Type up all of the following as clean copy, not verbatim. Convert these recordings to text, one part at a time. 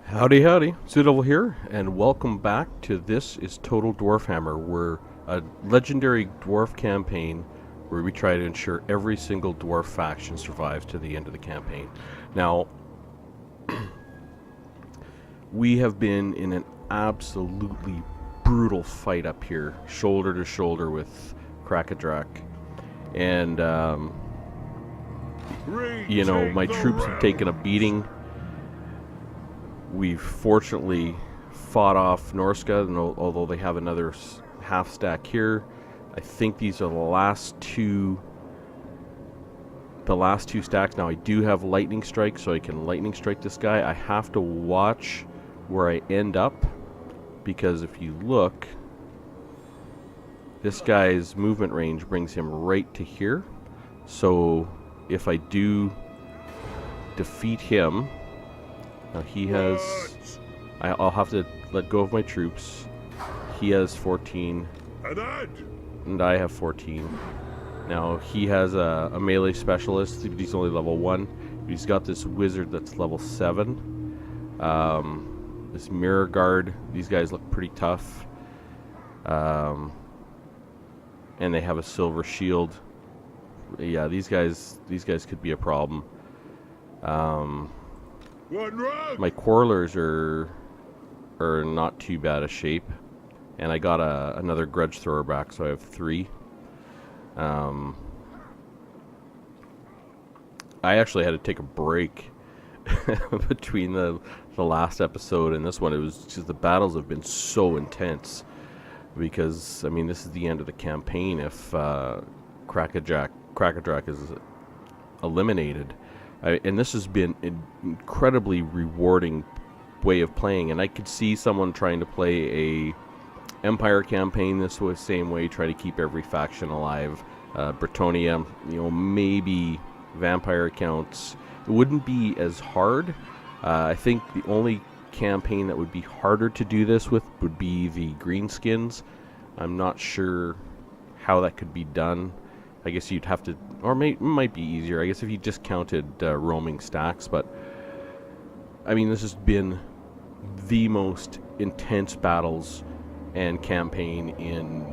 Howdy, howdy. Sudevil here, and welcome back to This is Total Dwarf Hammer. We're a legendary dwarf campaign where we try to ensure every single dwarf faction survives to the end of the campaign. Now, we have been in an absolutely brutal fight up here, shoulder to shoulder with Krakadrak. And, you know, my troops have taken a beating. We've fortunately fought off Norska, and although they have another half stack here. I think these are the last two stacks. Now I do have lightning strike, so I can lightning strike this guy. I have to watch where I end up, because if you look, this guy's movement range brings him right to here. So if I do defeat him, now he has, I'll have to let go of my troops. He has 14, and I have 14. Now he has a melee specialist, he's only level 1. He's got this wizard that's level 7. This mirror guard, these guys look pretty tough. And they have a silver shield. Yeah, these guys could be a problem. My quarrelers are not too bad a shape, and I got another grudge thrower back, so I have 3. I actually had to take a break between the last episode and this one. It was just the battles have been so intense, because I mean this is the end of the campaign if Krakadrak is eliminated. And this has been an incredibly rewarding way of playing, and I could see someone trying to play a Empire campaign this same way, try to keep every faction alive. Bretonia, you know, maybe vampire accounts. It wouldn't be as hard. I think the only campaign that would be harder to do this with would be the greenskins. I'm not sure how that could be done. I guess you'd have to, or it might be easier, I guess, if you just counted roaming stacks. But I mean, this has been the most intense battles and campaign in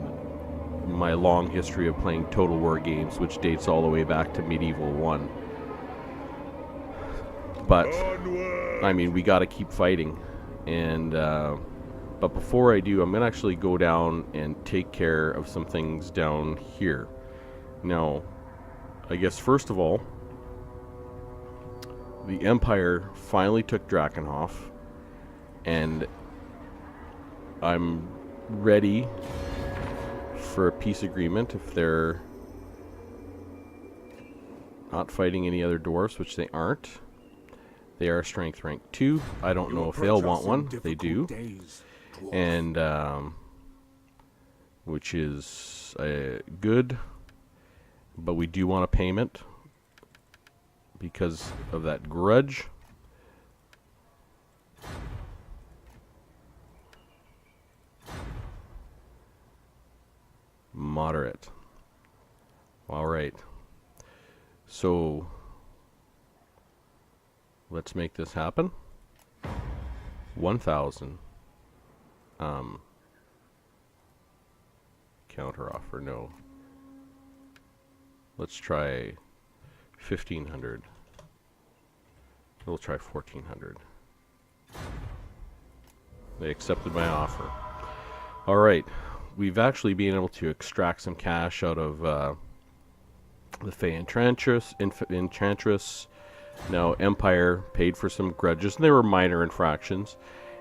my long history of playing Total War games, which dates all the way back to Medieval 1. But I mean, we got to keep fighting, and but before I do, I'm gonna actually go down and take care of some things down here. Now, I guess first of all, the Empire finally took Drakenhof, and I'm ready for a peace agreement if they're not fighting any other dwarves, which they aren't. They are strength rank 2. I don't know if they'll want one. They do. And, which is good. But we do want a payment because of that grudge. Moderate. All right. So let's make this happen. 1,000. Counter offer, no. Let's try 1,500. We'll try 1,400. They accepted my offer. All right, we've actually been able to extract some cash out of the Fey Enchantress. Now, Empire paid for some grudges, and they were minor infractions,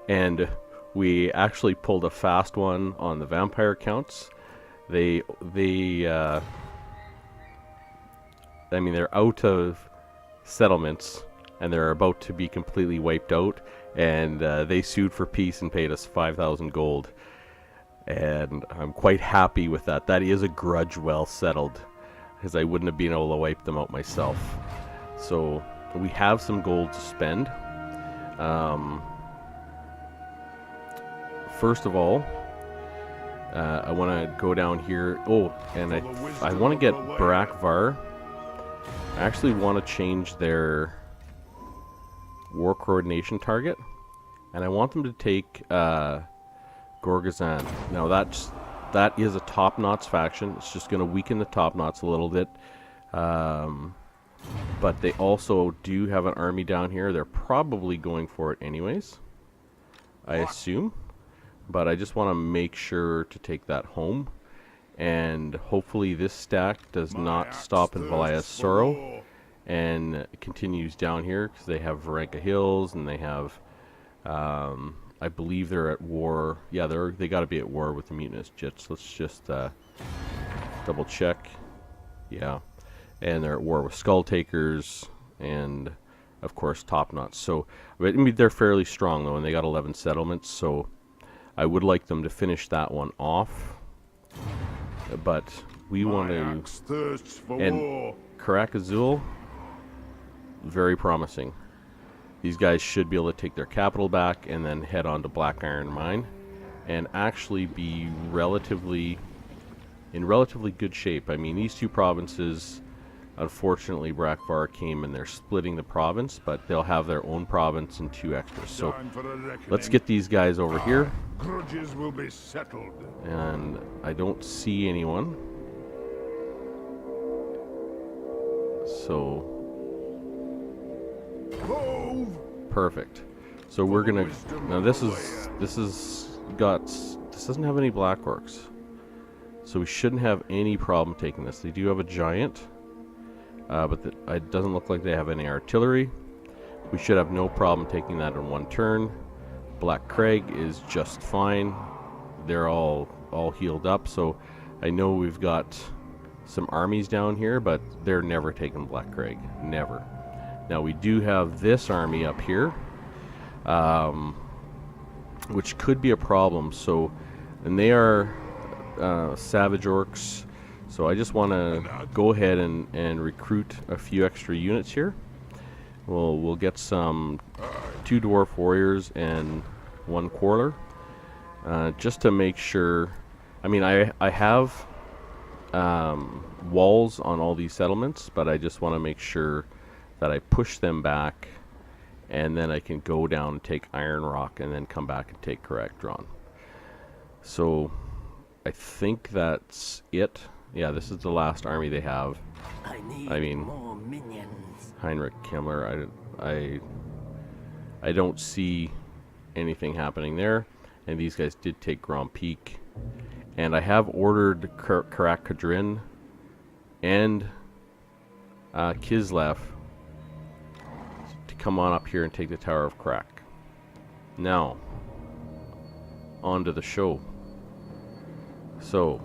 and we actually pulled a fast one on the vampire accounts. I mean, they're out of settlements, and they're about to be completely wiped out, and they sued for peace and paid us 5,000 gold. And I'm quite happy with that. That is a grudge well settled, because I wouldn't have been able to wipe them out myself. So we have some gold to spend. First of all, I want to go down here. Oh, and I want to get Barakvar. I actually want to change their war coordination target. And I want them to take Gorgazan. Now that is a top knots faction. It's just going to weaken the top knots a little bit. But they also do have an army down here. They're probably going for it anyways, I assume. But I just want to make sure to take that home. And hopefully this stack does not stop in Valaya's Sorrow and continues down here, because they have Varenka Hills and they have, I believe they're at war. Yeah, they got to be at war with the Mutinous Jits. Let's just double check. Yeah. And they're at war with Skull Takers and, of course, Top Knots. So, I mean, they're fairly strong, though, and they got 11 settlements. So, I would like them to finish that one off. But we want to... And Karak Azul, very promising. These guys should be able to take their capital back and then head on to Black Iron Mine and actually be in relatively good shape. I mean, these two provinces... Unfortunately, Brakvar came and they're splitting the province, but they'll have their own province and 2 extras. So let's get these guys over here. Grudges will be settled. And I don't see anyone. So perfect. So we're gonna now this doesn't have any black orcs, so we shouldn't have any problem taking this. They do have a giant. But it doesn't look like they have any artillery. We should have no problem taking that in one turn. Black Craig is just fine. They're all healed up. So I know we've got some armies down here, but they're never taking Black Craig. Never. Now we do have this army up here, which could be a problem. So, and they are savage orcs. So I just want to go ahead and recruit a few extra units here. We'll get some 2 dwarf warriors and 1 quarreler, just to make sure. I mean, I have walls on all these settlements, but I just want to make sure that I push them back, and then I can go down and take Iron Rock, and then come back and take Karak-Drawn. So I think that's it. Yeah, this is the last army they have. I mean, more minions. Heinrich Himmler, I don't see anything happening there. And these guys did take Grand Peak. And I have ordered Karak Kadrin and Kislev to come on up here and take the Tower of Karak. Now, on to the show. So...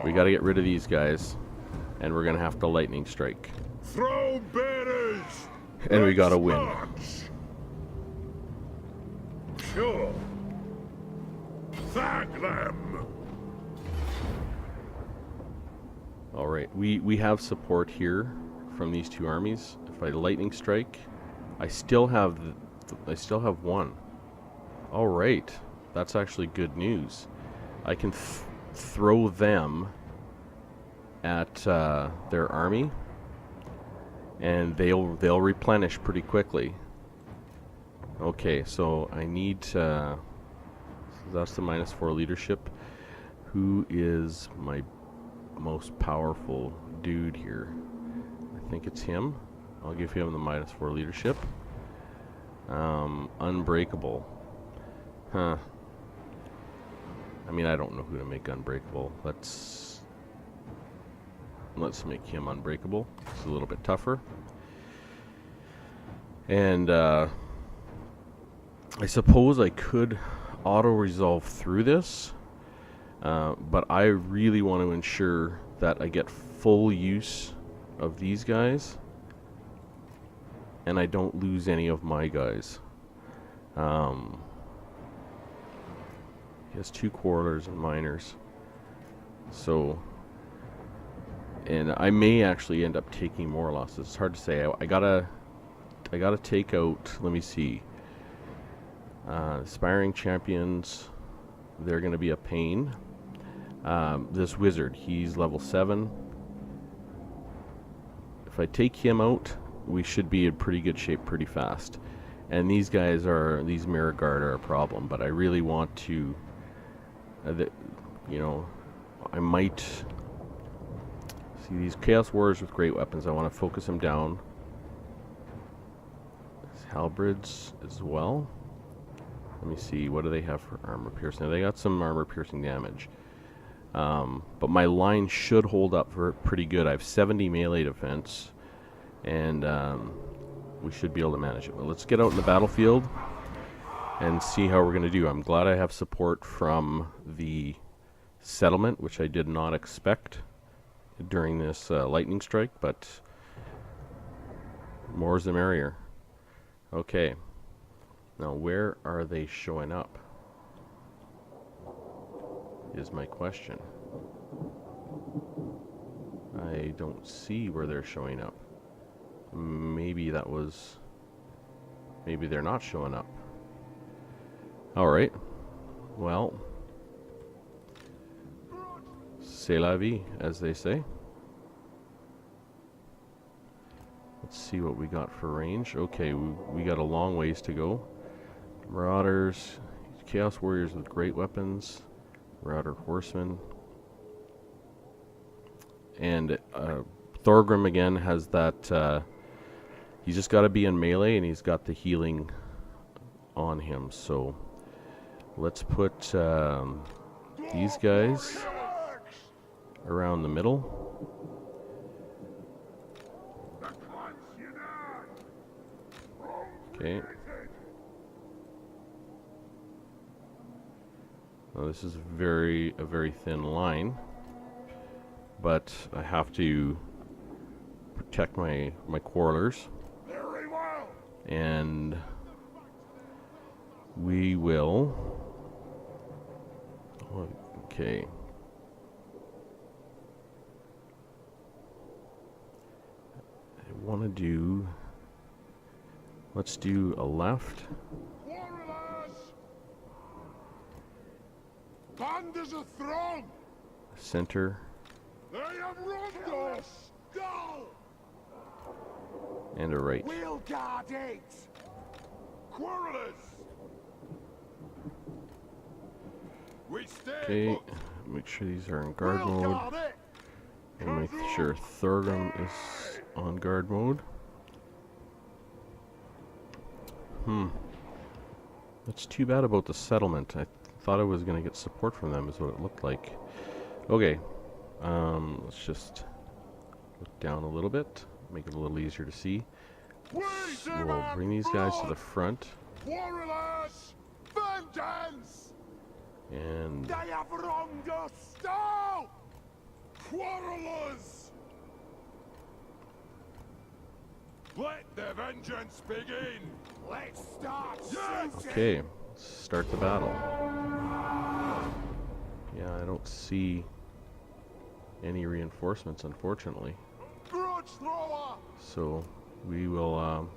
we got to get rid of these guys, and we're gonna have to lightning strike. Throw bearers, and we gotta win. Sure. Thank them. All right, we have support here from these 2 armies. If I lightning strike, I still have one. All right, that's actually good news. I can throw them at their army, and they'll replenish pretty quickly. Okay, so I need so that's the -4 leadership. Who is my most powerful dude here? I think it's him. I'll give him the -4 leadership. Unbreakable. Huh. I mean, I don't know who to make unbreakable. Let's make him unbreakable. It's a little bit tougher. And I suppose I could auto-resolve through this, but I really want to ensure that I get full use of these guys, and I don't lose any of my guys. He has 2 quarrelers and miners. So, and I may actually end up taking more losses. It's hard to say. I gotta take out. Let me see. Aspiring champions. They're gonna be a pain. This wizard. He's level 7. If I take him out, we should be in pretty good shape pretty fast. And these guys are, these mirror guard are a problem, but I really want to, you know, I might see these Chaos Warriors with great weapons. I want to focus them down. These halberds as well. Let me see, what do they have for armor piercing? They got some armor piercing damage. But my line should hold up for pretty good. I have 70 melee defense, and we should be able to manage it. But let's get out in the battlefield and see how we're going to do. I'm glad I have support from the settlement, which I did not expect during this lightning strike, but more's the merrier. Okay. Now, where are they showing up? Is my question. I don't see where they're showing up. Maybe that was... Maybe they're not showing up. Alright. Well. C'est la vie, as they say. Let's see what we got for range. Okay, we got a long ways to go. Marauders, Chaos Warriors with great weapons, Marauder Horsemen, and Thorgrim again has that, he's just got to be in melee and he's got the healing on him, so let's put these guys around the middle. Okay. Now this is a very thin line, but I have to protect my quarrelers, and we will. Okay. I want to do. Let's do a left. Band as a throng. Center. They have wronged us. Go. And a right. We'll guard it. Quarrelers. We stay. Okay. Make sure these are in guard mode. And make sure Thorgrim is on guard mode. That's too bad about the settlement. I thought I was going to get support from them, is what it looked like. Okay. Let's just look down a little bit. Make it a little easier to see. We'll bring these guys to the front. Warriors, vengeance! And they have wronged us. Stop! Quarrelers! Let the vengeance begin! Let's start shooting! okay, let's start the battle. Yeah, I don't see any reinforcements, unfortunately. Grudge thrower! So we will.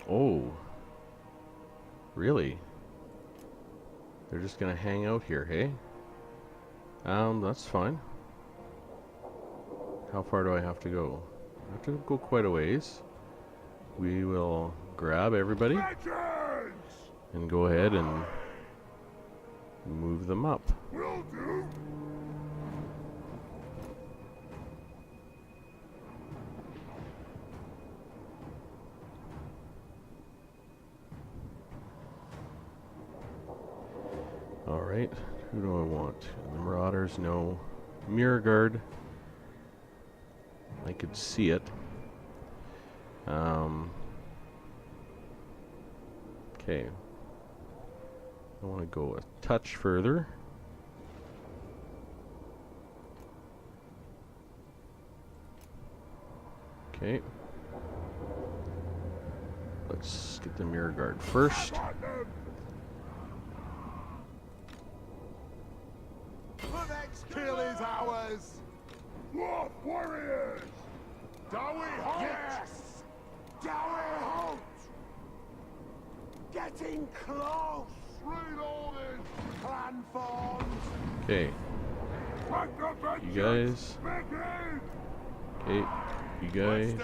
Oh, really? They're just gonna hang out here, hey? That's fine. How far do I have to go? I have to go quite a ways. We will grab everybody and go ahead and move them up. Will do. Alright, who do I want? The Marauders, no. Mirror Guard. I could see it. Okay. I want to go a touch further. Okay. Let's get the Mirror Guard first. The next kill is ours. Dwarf warriors. Dowie halt. Yes. Dowie halt. Getting close. Reloading. Clan formed. Okay. You guys. Okay. You guys.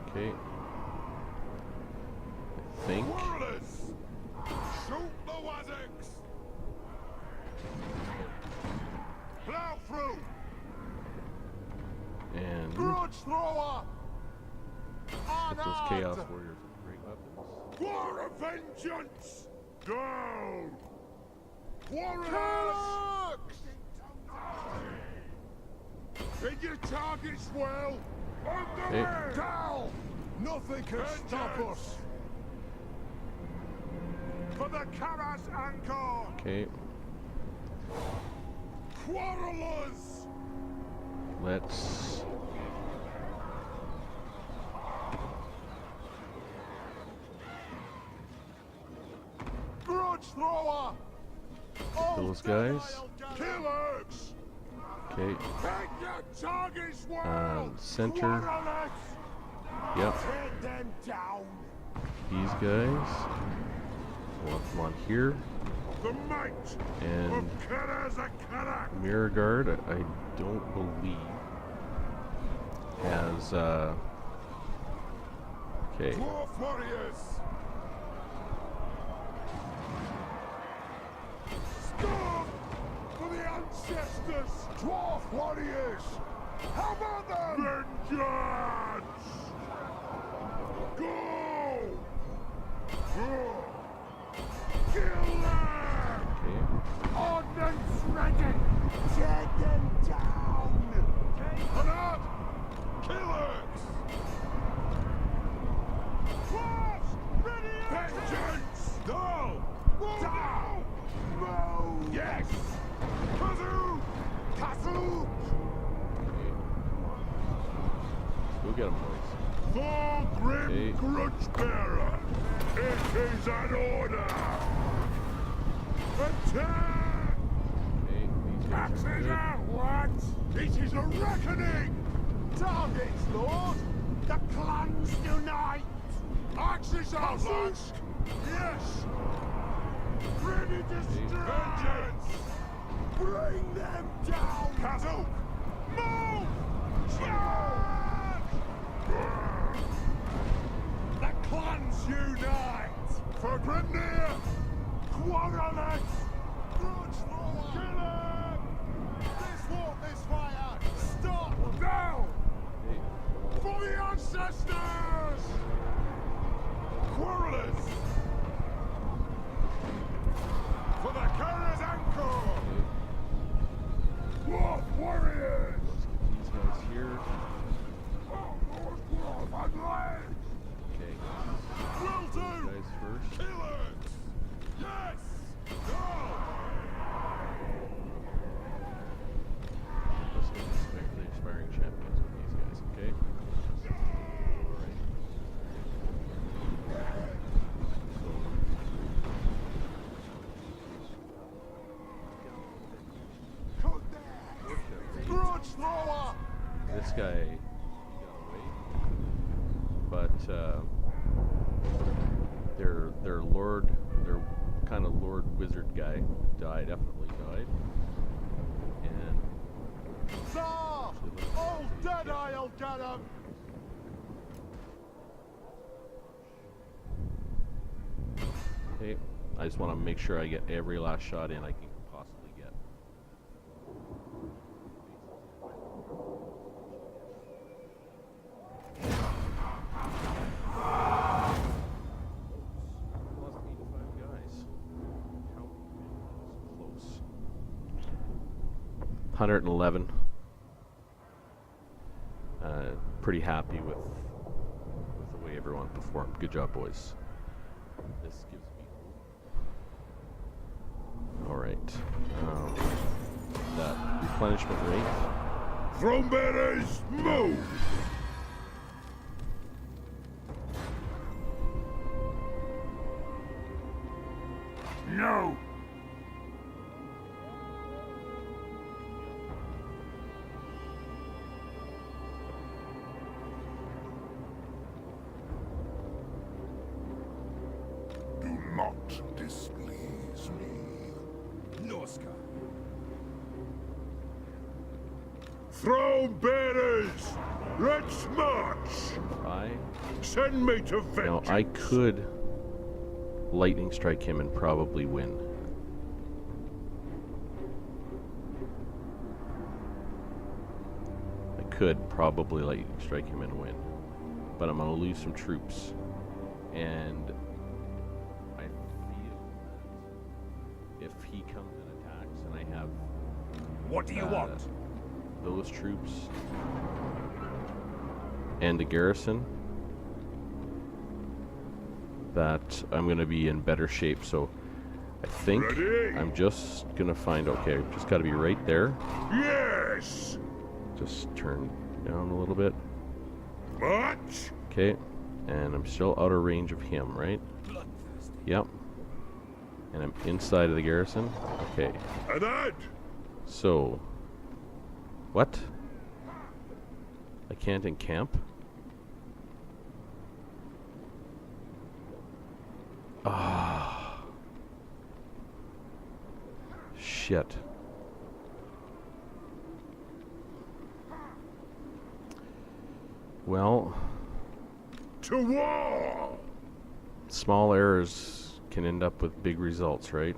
Okay. think. Warriors! Shoot the wazzicks! Plow through! And Grudge thrower! get those Chaos Warriors with great weapons. War of vengeance! Down! Warriors! Hit your targets well! On the Hey. way! Down! Nothing can stop us! For the Karas Anchor! Okay, Quarrelers! let's. Grudge thrower! Kill those guys. Killers! Okay, Hit your targets well! center. Quarrelers! Yep, Take them down! these guys. We'll come on here. The might And of Karazakarak! Mirror Guard, I don't believe has. Okay, Dwarf warriors! Stop! For the ancestors! Dwarf warriors! Hammer them! Vengeance! Go! Kill them! okay. Ordnance ready! Take them down! On up! Killers! Dwarfs! Ready! Vengeance! No! Down! Move! Yes! Kazoo! Kazoo! Go get them, boys. For Grim Okay. Grudge Bearer! It is an order! Attack! Okay, these guys Axes are good. out, lads! This is a reckoning! Targets, Lord! The clans unite! Axes out, lads! Yes! Ready to strike! Vengeance! Bring them down! Kazoo! Move! Charge! The clans unite! For Grimnir! Quarrelers! Grudge thrower! Kill him! This walk, this fire! Stop! Down! Hey, For the ancestors! Quarrelers! For the Kara's Anchor! Dwarf warriors! these guys here. Oh, Lord Dwarf and Lane! Okay, Will these do! guys first. Killers! Yes! Go! Let's get the expiring champions with these guys, okay? Alright. Cut there! Grudge thrower! This guy, he got away, but their lord, their kind of lord wizard guy died, definitely died, and Tsar! Old Deadeye'll get him! hey, I just want to make sure I get every last shot in I can possibly get. Lost 85 guys. How close? 111. Pretty happy with the way everyone performed. Good job, boys. This gives me hope. All right. That replenishment rate. Thronebearers, move! No! Do not displease me. Norska. Throne bearers! Let's march! I Send me to now vengeance! I could lightning strike him and probably win. I could probably lightning strike him and win, but I'm going to lose some troops. And I feel that if he comes and attacks and I have What do you want? those troops and the garrison, that I'm going to be in better shape. So I think Ready? I'm just going to find, okay, I've just got to be right there. Yes. Just turn down a little bit. Much. Okay, and I'm still out of range of him, right? Yep. And I'm inside of the garrison. Okay, And add. so what? I can't encamp? Ah. Shit. Well, To war. small errors can end up with big results, right?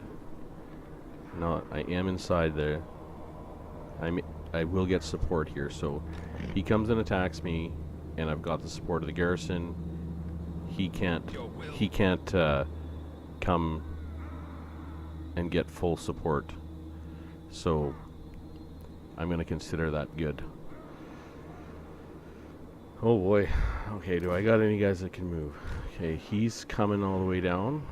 No, I am inside there. I will get support here, so he comes and attacks me, and I've got the support of the garrison. He can't come and get full support, so I'm gonna consider that good. Oh boy. Okay, do I got any guys that can move? Okay, he's coming all the way down.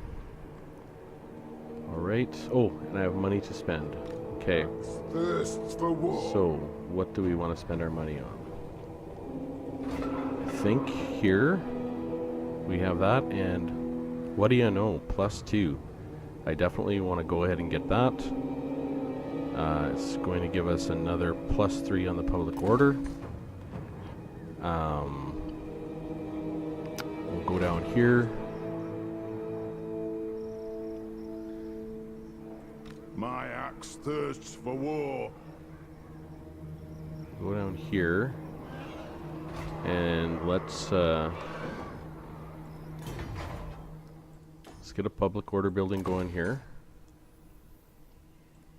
Alright. Oh, and I have money to spend. Okay, Thirsts for war. so what do we want to spend our money on? I think here we have that, and what do you know? +2. I definitely want to go ahead and get that. It's going to give us another +3 on the public order. We'll go down here. My axe thirsts for war. Go down here. And let's get a public order building going here.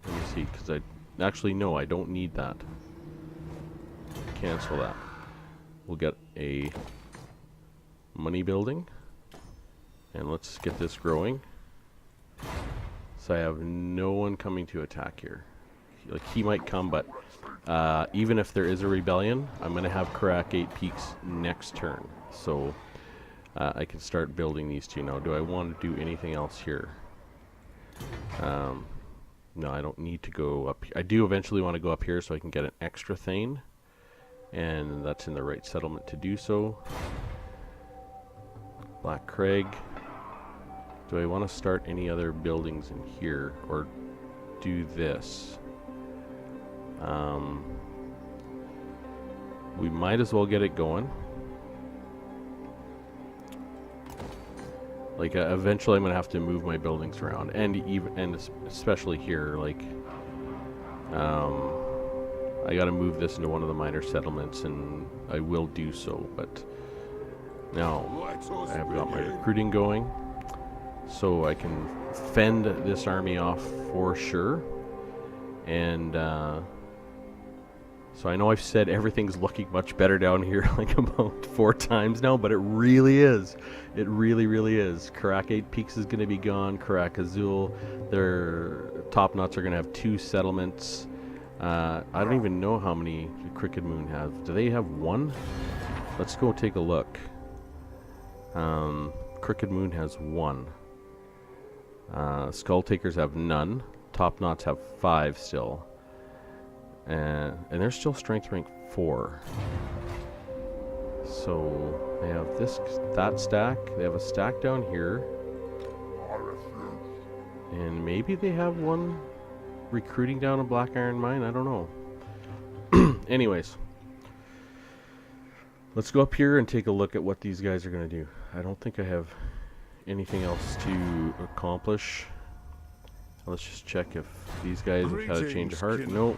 Let me see, because actually, no, I don't need that. Cancel that. We'll get a money building, and let's get this growing. So I have no one coming to attack here. Like, he might come, but even if there is a rebellion, I'm going to have Karak 8 Peaks next turn. So I can start building these two now. Do I want to do anything else here? No, I don't need to go up here. I do eventually want to go up here so I can get an extra Thane, and that's in the right settlement to do so. Black Craig. Do I want to start any other buildings in here, or do this? We might as well get it going. Like, eventually I'm gonna have to move my buildings around, and especially here, like, I gotta move this into one of the minor settlements, and I will do so. But now I have got my recruiting going, so I can fend this army off for sure. And so I know I've said everything's looking much better down here like about 4 times now, but it really is. It really, really is. Karak 8 Peaks is going to be gone. Karak Azul, their top nuts are going to have 2 settlements. I don't even know how many the Crooked Moon have. Do they have 1? Let's go take a look. Crooked Moon has 1. Skull Takers have none. Top knots have 5 still. And they're still strength rank 4. So they have that stack. They have a stack down here. And maybe they have 1 recruiting down a Black Iron Mine. I don't know. Anyways, let's go up here and take a look at what these guys are going to do. I don't think I have anything else to accomplish. Let's just check if these guys have had a change of heart. Nope.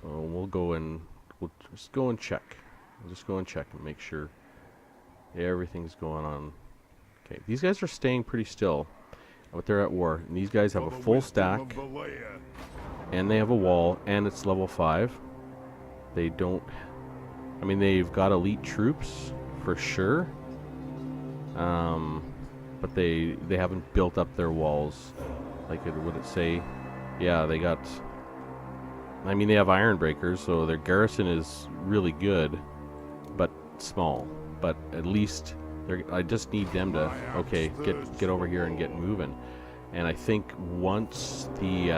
We'll just go and check. We'll just go and check and make sure Everything's going on. Okay, these guys are staying pretty still, but they're at war. And these guys have a full stack, and they have a wall, and it's level 5. They don't... I mean, they've got elite troops, for sure. But they haven't built up their walls. Like, would it say? Yeah, they got... I mean, they have iron breakers, so their garrison is really good, but small. But at least I just need them to get over here and get moving. And I think once the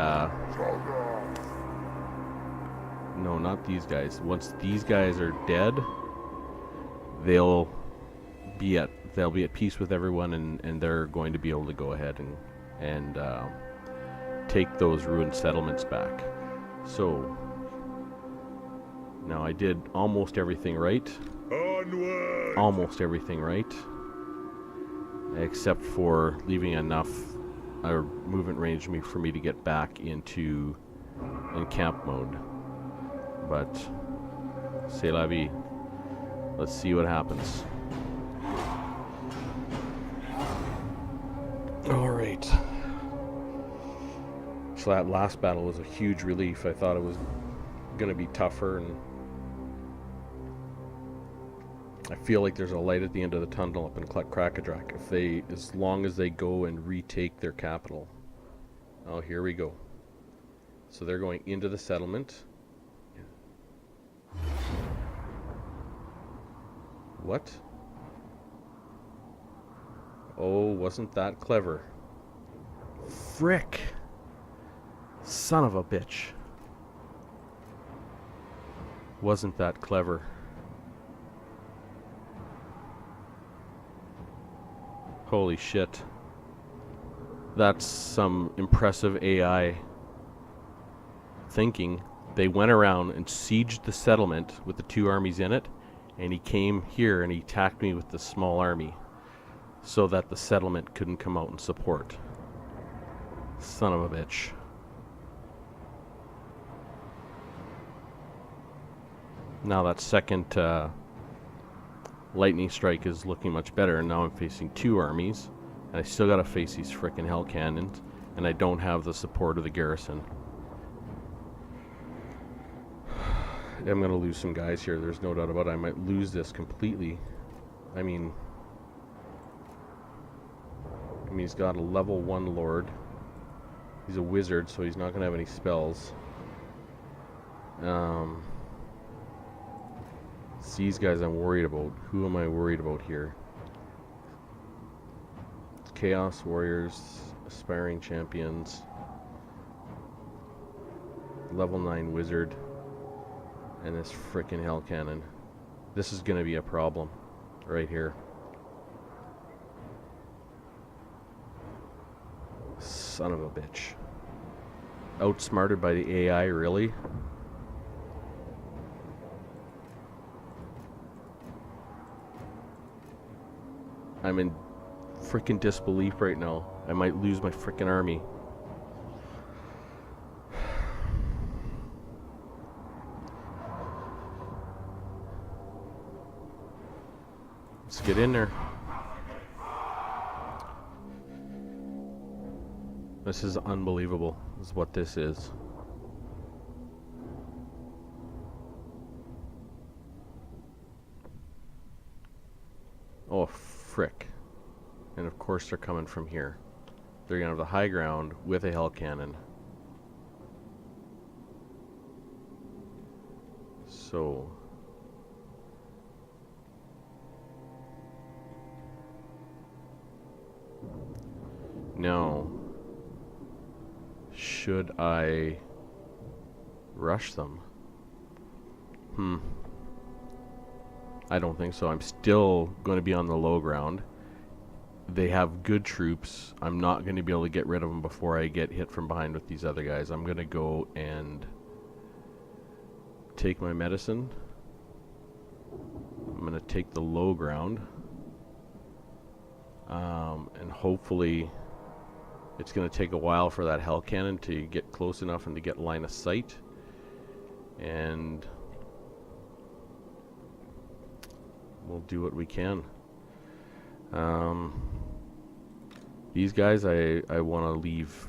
no, not these guys. Once these guys are dead, they'll be at peace with everyone, and they're going to be able to go ahead and take those ruined settlements back. So now I did almost everything right. Onward! Almost everything right, except for leaving enough movement range for me to get back into camp mode. But c'est la vie. Let's see what happens. All right. So that last battle was a huge relief. I thought it was going to be tougher, and I feel like there's a light at the end of the tunnel up in Krakadrak. As long as they go and retake their capital. Oh, here we go. So they're going into the settlement. What? Oh, wasn't that clever? Frick! Son of a bitch. Wasn't that clever? Holy shit. That's some impressive AI thinking. They went around and sieged the settlement with the 2 armies in it, and he came here and he attacked me with the small army so that the settlement couldn't come out and support. Son of a bitch. Now that second lightning strike is looking much better, and now I'm facing 2 armies, and I still gotta face these frickin' hell cannons, and I don't have the support of the garrison. I'm gonna lose some guys here, there's no doubt about it. I might lose this completely. I mean, he's got a level 1 lord. He's a wizard, so he's not gonna have any spells. It's these guys I'm worried about. Who am I worried about here? It's Chaos Warriors, Aspiring Champions, level 9 Wizard, and this frickin' Hell Cannon. This is gonna be a problem right here. Son of a bitch. Outsmarted by the AI, really? I'm in frickin' disbelief right now. I might lose my frickin' army. Let's get in there. This is unbelievable, is what this is. Oh, frick. And of course they're coming from here. They're gonna have the high ground with a hell cannon. So... now, should I rush them? I don't think so. I'm still going to be on the low ground. They have good troops. I'm not going to be able to get rid of them before I get hit from behind with these other guys. I'm going to go and take my medicine. I'm going to take the low ground. And hopefully it's going to take a while for that hell cannon to get close enough and to get line of sight. And we'll do what we can. These guys I want to leave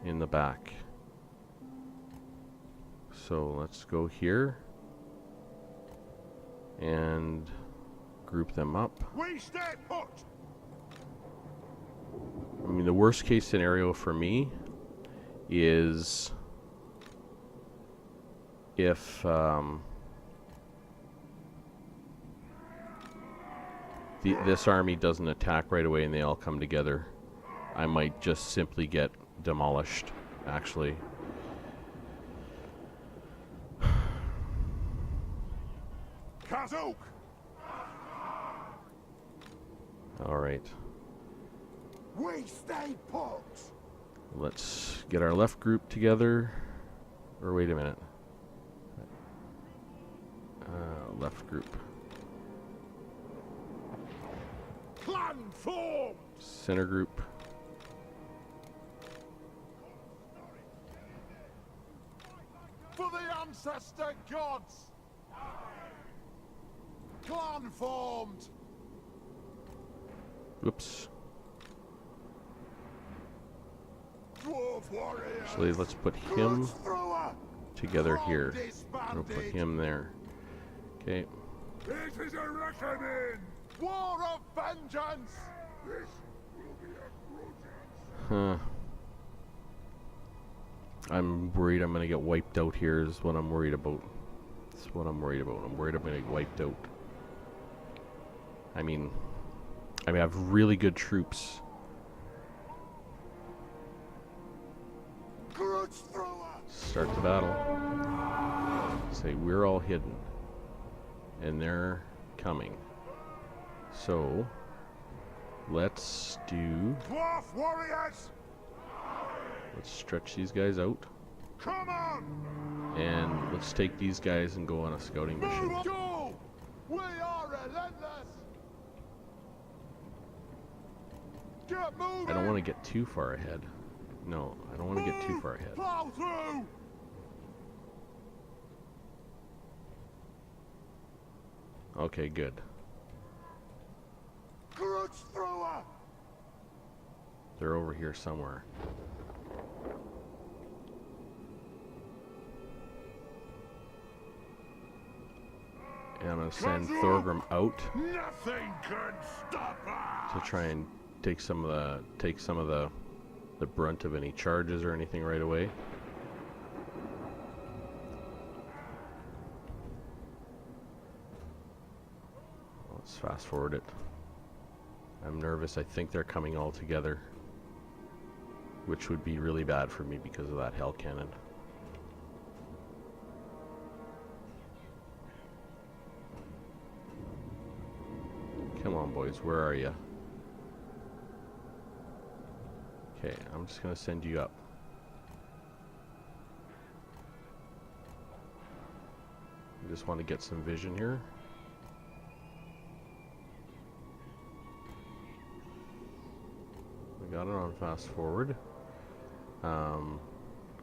in the back. So let's go here and group them up. We stay put. I mean, the worst case scenario for me is if this army doesn't attack right away and they all come together. I might just simply get demolished, actually. Kazuk. All right. We stay put. Let's get our left group together. Or wait a minute. Left group. Clan form. Center group. For the ancestor gods. Clan formed. Oops. Dwarf warriors. Actually, let's put him Grudge thrower. together Clan here. disbanded. We'll put him there. Okay. This is a reckoning. War of vengeance. This will be a grudge. Huh. I'm worried I'm gonna get wiped out here is what I'm worried about. That's what I'm worried about. I'm worried I'm gonna get wiped out. I mean I have really good troops. Grudge thrower. Start the battle. Say we're all hidden. And they're coming. So let's do Dwarf warriors. let's stretch these guys out. Come on. And let's take these guys and go on a scouting mission. Move. Go. We are relentless. Get moving. I don't want to get too far ahead. No, I don't want to get too far ahead. Plow through. Okay, good. Grudge thrower. They're over here somewhere. And I'm going to send Thorgrim out Nothing can stop us. to try and take some of the brunt of any charges or anything right away. Let's fast forward it. I'm nervous. I think they're coming all together, which would be really bad for me because of that hell cannon. Come on, boys. Where are you? Okay, I'm just going to send you up. I just want to get some vision here. We got it on fast forward.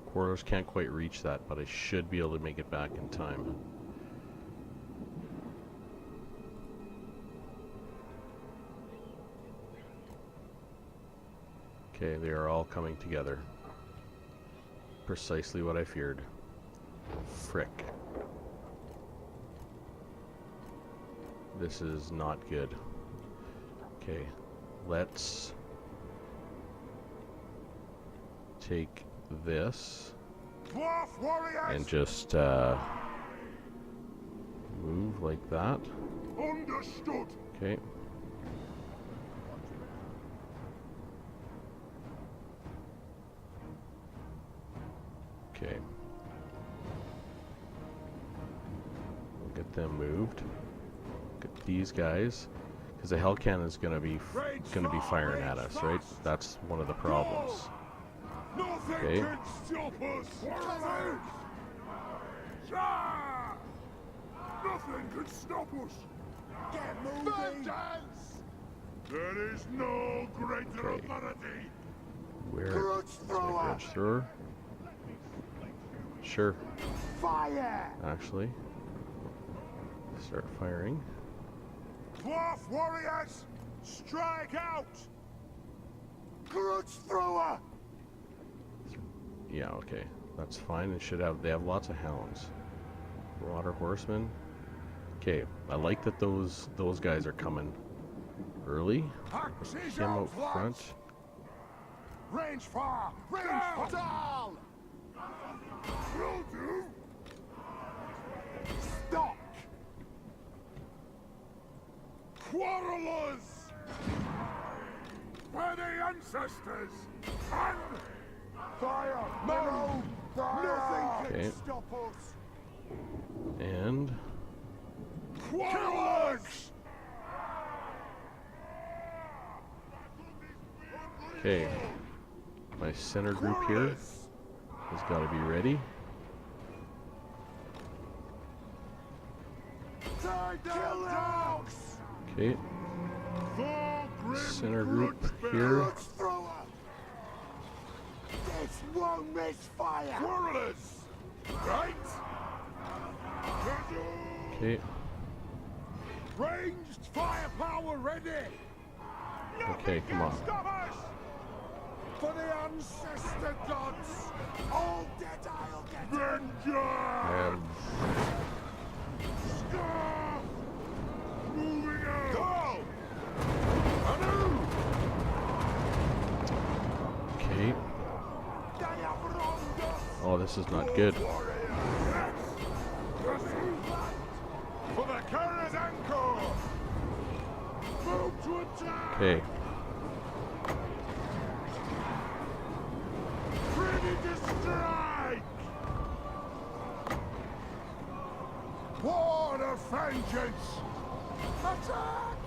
Quarters can't quite reach that, but I should be able to make it back in time. Okay, they are all coming together. Precisely what I feared. Frick. This is not good. Okay, let's take this Dwarf warriors. and just move like that. Understood. Okay. Okay. We'll get them moved. Get these guys, because the hell cannon is gonna be firing at us, right? That's one of the problems. Nothing Okay. can stop us. Yeah. Nothing can stop us. Get moving. Vengeance. There is no greater Okay. authority. Where? Grudge Is that thrower. grudge thrower? Sure. Fire. Actually, start firing. Dwarf warriors, strike out! Grudge thrower! Yeah, okay. That's fine. They have lots of hounds. Water horsemen. Okay, I like that those guys are coming early. Axes Him out out front. Range fire! Range fire! Down! Will do! Stop! Quarrelers! For the ancestors! And fire! No! Fire! Nothing can Okay. stop us! And Quarrelers! okay, my center group here has got to be ready. Take them down! Okay, center group here. This won't miss fire! Quarrelers! Right? Okay, Ranged firepower ready! okay, come on. Stop us! For the ancestor gods! All dead I'll get! Vengeance! Scarf! Moving out! Go! Anu! Okay. They have wronged us! Oh, this is not good. Yes! For the carrier's anchor! Move to attack! Okay, Ready to strike! War of vengeance! Attack!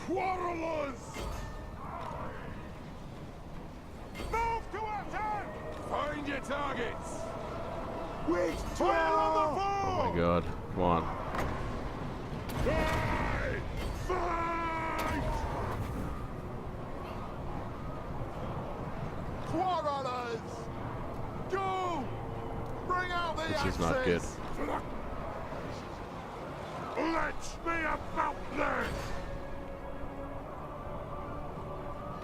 Quarrelers! Move to attack! Find your targets! Fire on the foe! oh my god, come on. Fight! Fight! Quarrelers! Go! Bring out the This is not good. Let me about this!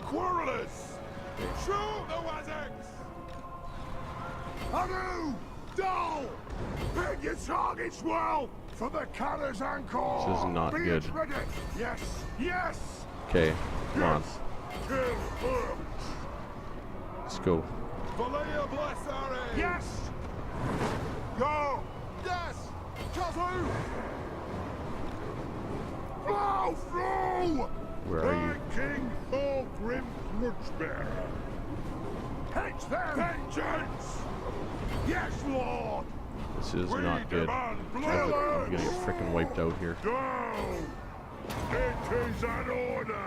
Quarrelers! Shoot the Wazags! Anu! Dull! Pick your targets well! For the cannons anchor! This is not Be good. Ready. Yes! Yes! Okay, come on. Yes! Kill them! Let's go. Valia Blessari! Yes! Go! Yes! Kazoo! Blow through! Where are you? King Thorgrim Grudgebearer! Hedge them! Vengeance! Yes, Lord! This is We not good. demand I'm gonna get blood! freaking wiped out here. Go! It is an order!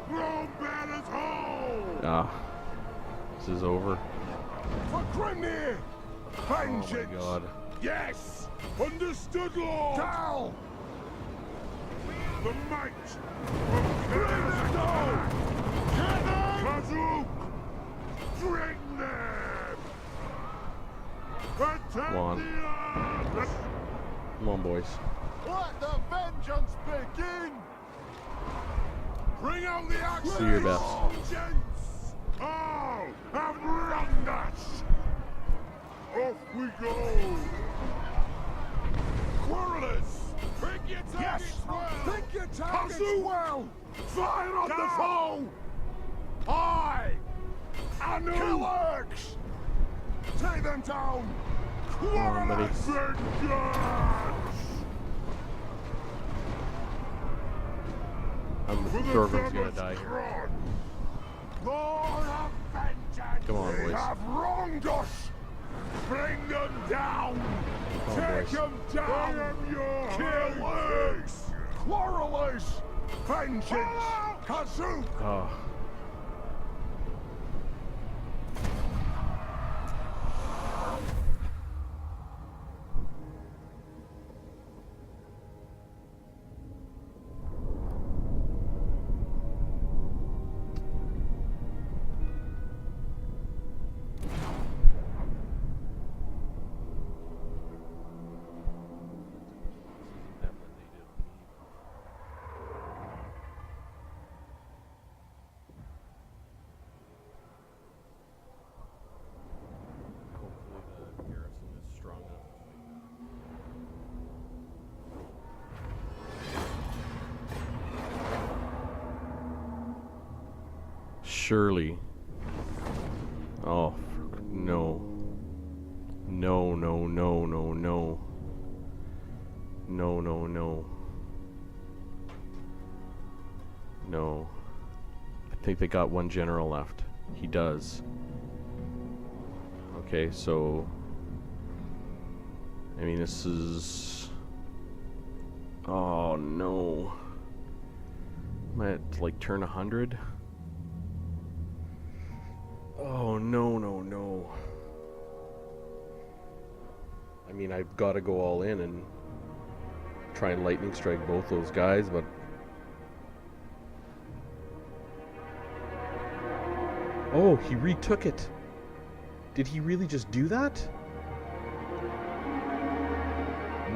Throw banners home! Ah, this is over. For Grimnir! Vengeance! Oh my god. Yes! Understood, Lord! Down! The might of Brimstone! Cannon! Kazook! Bring them! Attack Come on. the odds! Come on, boys. Let the vengeance begin! Bring out the axe! Do your best. Vengeance! Oh, have wronged us! Off we go! Quarrelers! Pick your targets well! Pick your targets well! Fire on the foe! Aye! Anu! Killers! Take them down! Quarrelers! Vengeance! Thorgrim's gonna die here. Lord of vengeance! Come on, They boys. have wronged us! Bring them down! Come on, Take boys. them down! Killers! Quarrelers! Vengeance! Kazoo! Oh. surely. Oh, no. No, no, no, no, no. No, no, no. No. I think they got one general left. He does. Okay, so... I mean, this is... Oh, no. Am I at, like, turn 100? Oh, no, no, no. I mean, I've got to go all in and try and lightning strike both those guys, but... Oh, he retook it. Did he really just do that?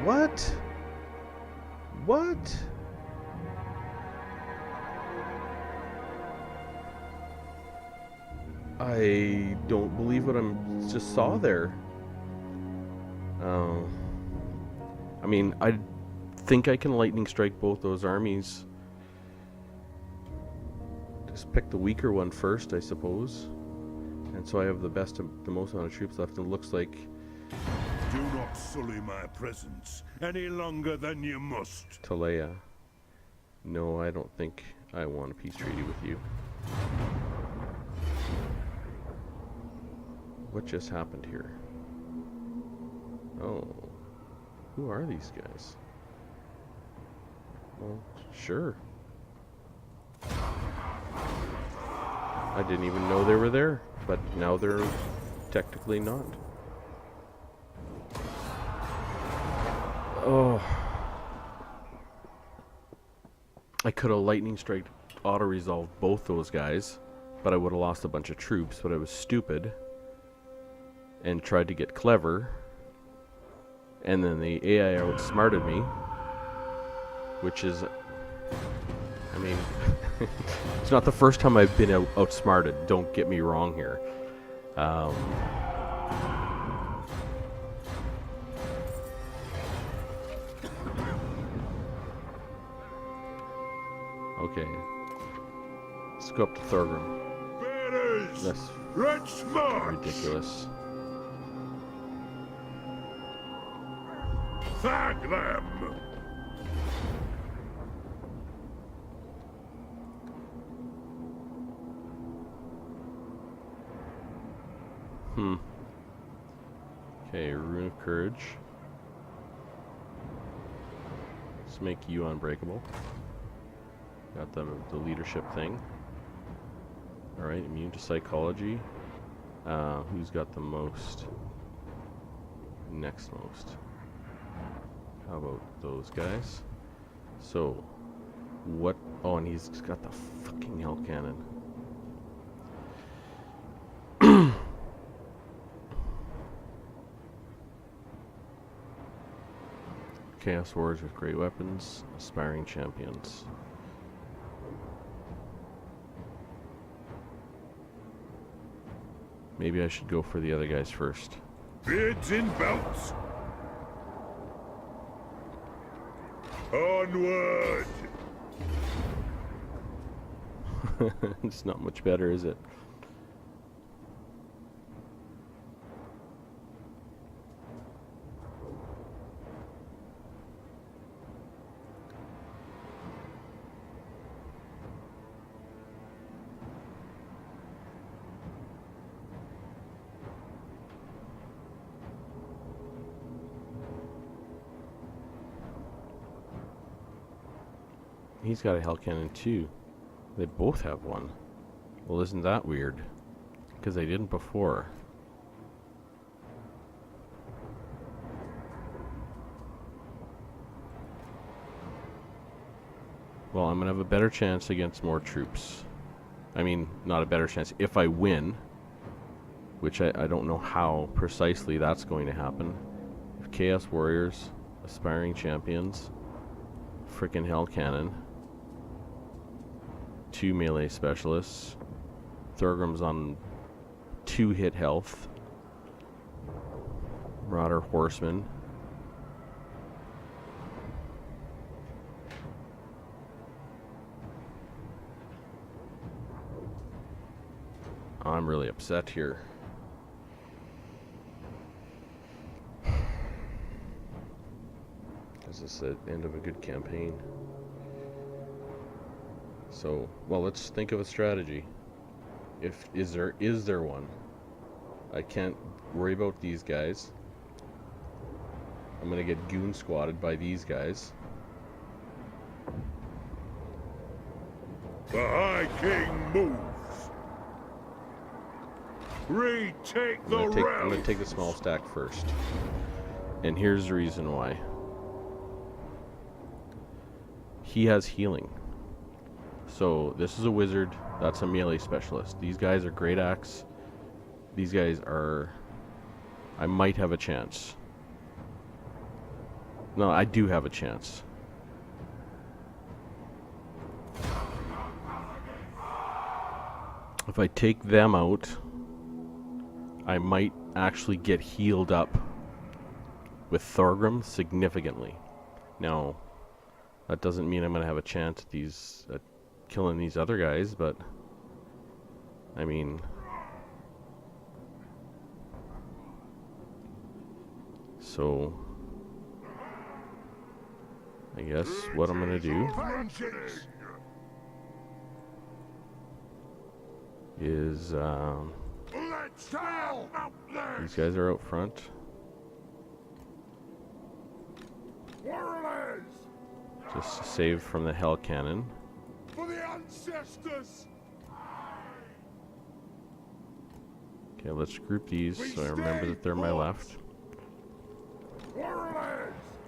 What? What? I don't believe what I just saw there. I mean, I think I can lightning strike both those armies. Just pick the weaker one first, I suppose. And so I have the most amount of troops left. And it looks like... Do not sully my presence any longer than you must. Talea. No, I don't think I want a peace treaty with you. What just happened here? Oh. Who are these guys? Well, sure. I didn't even know they were there, but now they're technically not. Oh. I could have lightning strike auto-resolved both those guys, but I would have lost a bunch of troops, but I was stupid and tried to get clever, and then the AI outsmarted me, which is, I mean, it's not the first time I've been outsmarted, don't get me wrong here. Okay. Let's go up to Thorgrim. Bearers! That's Let's march! ridiculous. Thank them! Okay, Rune of Courage. Let's make you unbreakable. Got the leadership thing. Alright, immune to psychology. Who's got the most? Next most. How about those guys? So, what? Oh, and he's got the fucking hell cannon. Chaos Warriors with great weapons, aspiring champions. Maybe I should go for the other guys first. Beards in belts! Onward! It's not much better, is it? He's got a hell cannon too. They both have one. Well, isn't that weird? Because they didn't before. Well, I'm going to have a better chance against more troops. I mean, not a better chance. If I win, which I don't know how precisely that's going to happen. If Chaos Warriors, aspiring champions, frickin' hell cannon, 2 melee specialists, Thorgrim's on 2 hit health, Marauder Horseman. I'm really upset here. Is this the end of a good campaign? So, well, let's think of a strategy. Is there one? I can't worry about these guys. I'm gonna get goon squatted by these guys. The High King moves. Retake the I'm realm. gonna take the small stack first. And here's the reason why. He has healing. So this is a wizard, that's a melee specialist. These guys are great axe. These guys are... I might have a chance. No, I do have a chance. If I take them out, I might actually get healed up with Thorgrim significantly. Now, that doesn't mean I'm going to have a chance at killing these other guys, but I mean, so I guess what I'm going to do is these guys are out front. Just to save from the hell cannon. For the ancestors. Okay, let's group these so I remember that they're my left.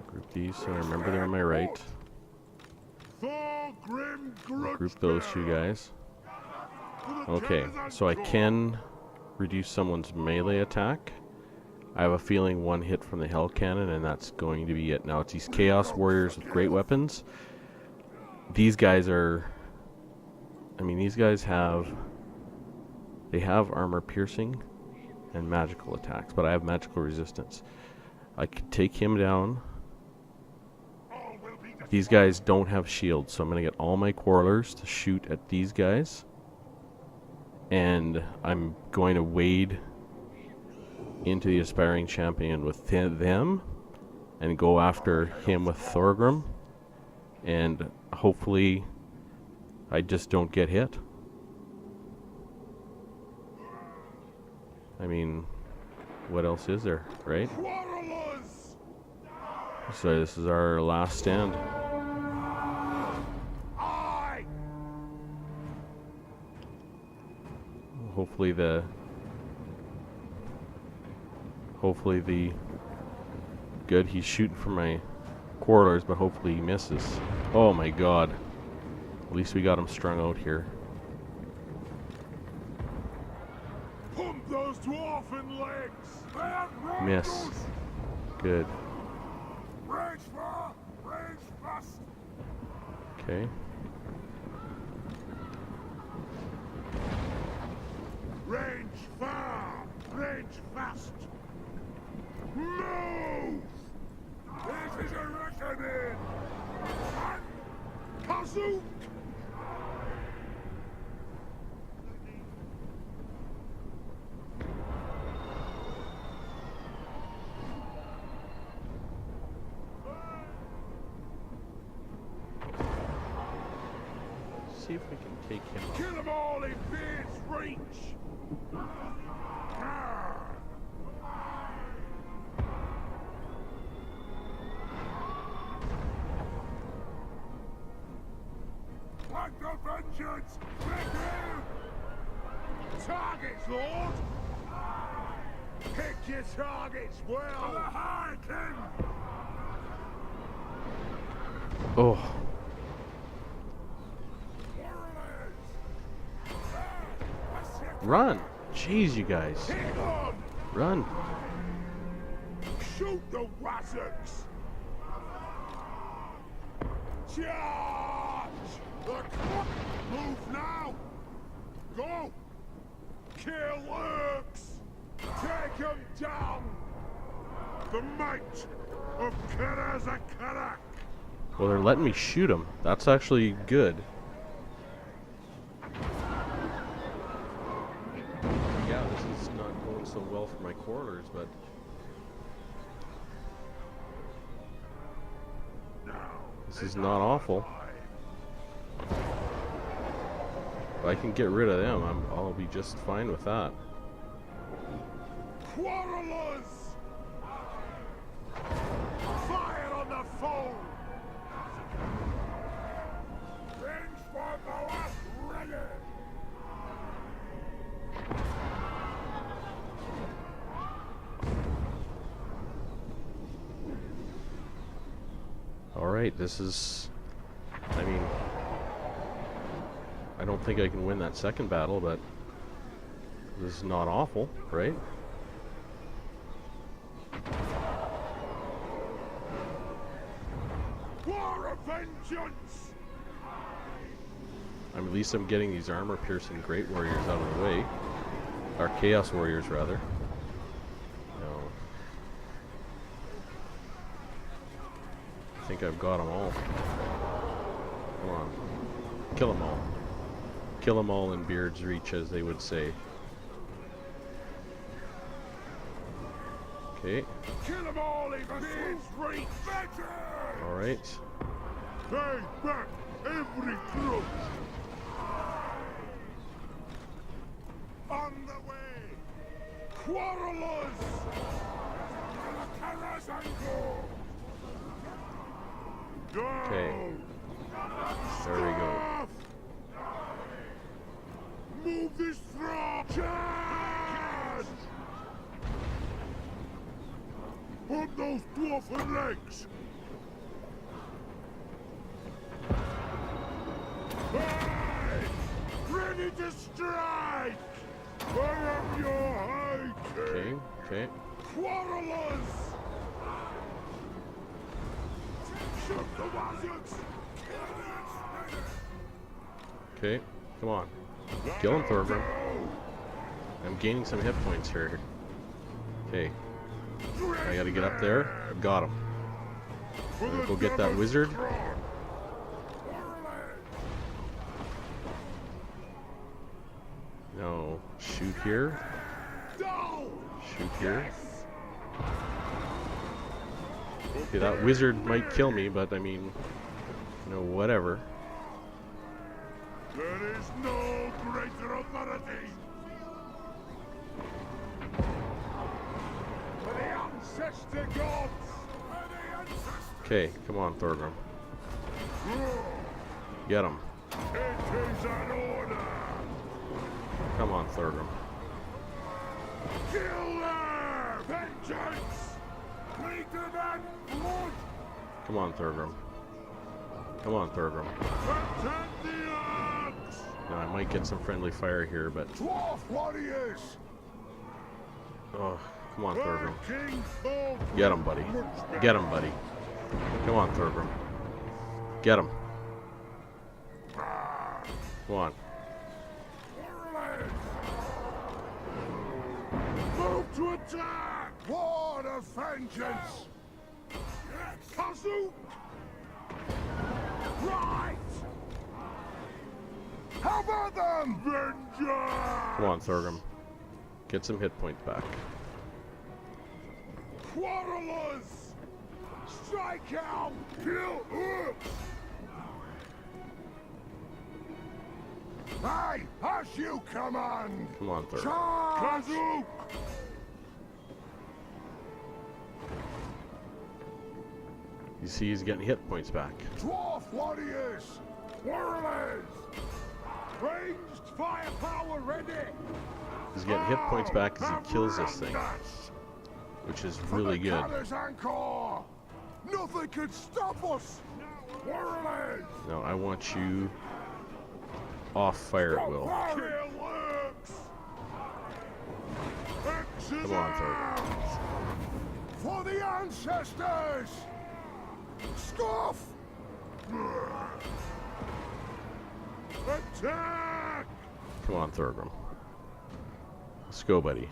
Group these so I remember they're on my right. Group those two guys. Okay, so I can reduce someone's melee attack. I have a feeling one hit from the hell cannon and that's going to be it. Now it's these chaos warriors with great weapons. These guys are... I mean, these guys have... They have armor piercing and magical attacks, but I have magical resistance. I could take him down. These guys don't have shields, so I'm going to get all my quarrelers to shoot at these guys. And I'm going to wade into the aspiring champion with them and go after him with Thorgrim, and hopefully I just don't get hit. I mean, what else is there, right? So this is our last stand. Hopefully the good, he's shooting for my quarrelers, but hopefully he misses. Oh my god. At least we got him strung out here. Pump those dwarfen legs. Miss. Good. Rage far, rage fast. Okay. Range far, range fast. Move! This is a reckoning! Kazook! See if we can take him out. Kill them all in Beard's reach! Like the vengeance! Targets, Lord! Pick your targets well! For the High King! Oh. Run! Jeez, you guys. Run! Shoot the wazzocks! Charge! Move now! Go! Kill orcs! Take them down! The might of Karazakarak! Well, they're letting me shoot him. That's actually good. quarters, but this is not awful. If I can get rid of them, I'll be just fine with that. Quarrelers! Fire on the foe! Range for power ready! Alright, this is... I mean... I don't think I can win that second battle, but... this is not awful, right? War of vengeance! At least I'm getting these armor-piercing Great Warriors out of the way. Or Chaos Warriors, rather. No. I think I've got them all. Come on. Kill them all. Kill them all in Beard's reach, as they would say. Okay. Kill them all in Beard's reach! Alright. Pay back every grudge! On the way! Quarrelers! Go! Okay. There we go. Move this throng! Charge! Put those dwarfen legs! Hey! Ready to strike! I am your high Okay, king! okay. Quarrelers! Shoot the wizards! Okay, come on. Kill him, Thorgrim. I'm gaining some hit points here. Okay. I gotta get up there. I've got him. I'm gonna go get that wizard. No. Shoot here. Shoot here. Okay, that wizard might kill me, but I mean, you know, whatever. There is no greater authority. For the ancestor gods. For the ancestor. Okay, come on, Thorgrim. Get him. It is an order. Come on, Thorgrim. Kill them! Vengeance! Lead them and blood! Come on, Thorgrim. Come on, Thorgrim. Attack the axe! Now, I might get some friendly fire here, but... Dwarf warriors! Oh, come on, Thorgrim. King Thor! Get him, buddy. Get him, buddy. Come on, Thorgrim. Get him. Come on. Move to attack! War of vengeance! Kazoo! Right! How about them? Vengeance! Come on, Thorgrim. Get some hit points back. Quarrelers! Strike out! Kill hooks! Aye, as you command! Come on, Thorgrim. Charge! Kazoo! You see, he's getting hit points back. Dwarf warriors! Warriors! Ranged firepower ready! He's getting hit points back as he kills this thing, which is really good. Nothing can stop us! Warriors! No, I want you off fire at will. Kill works! Come on, Thorgrim. For the ancestors! Scoff! Attack! Come on, Thorgrim. Let's go, buddy.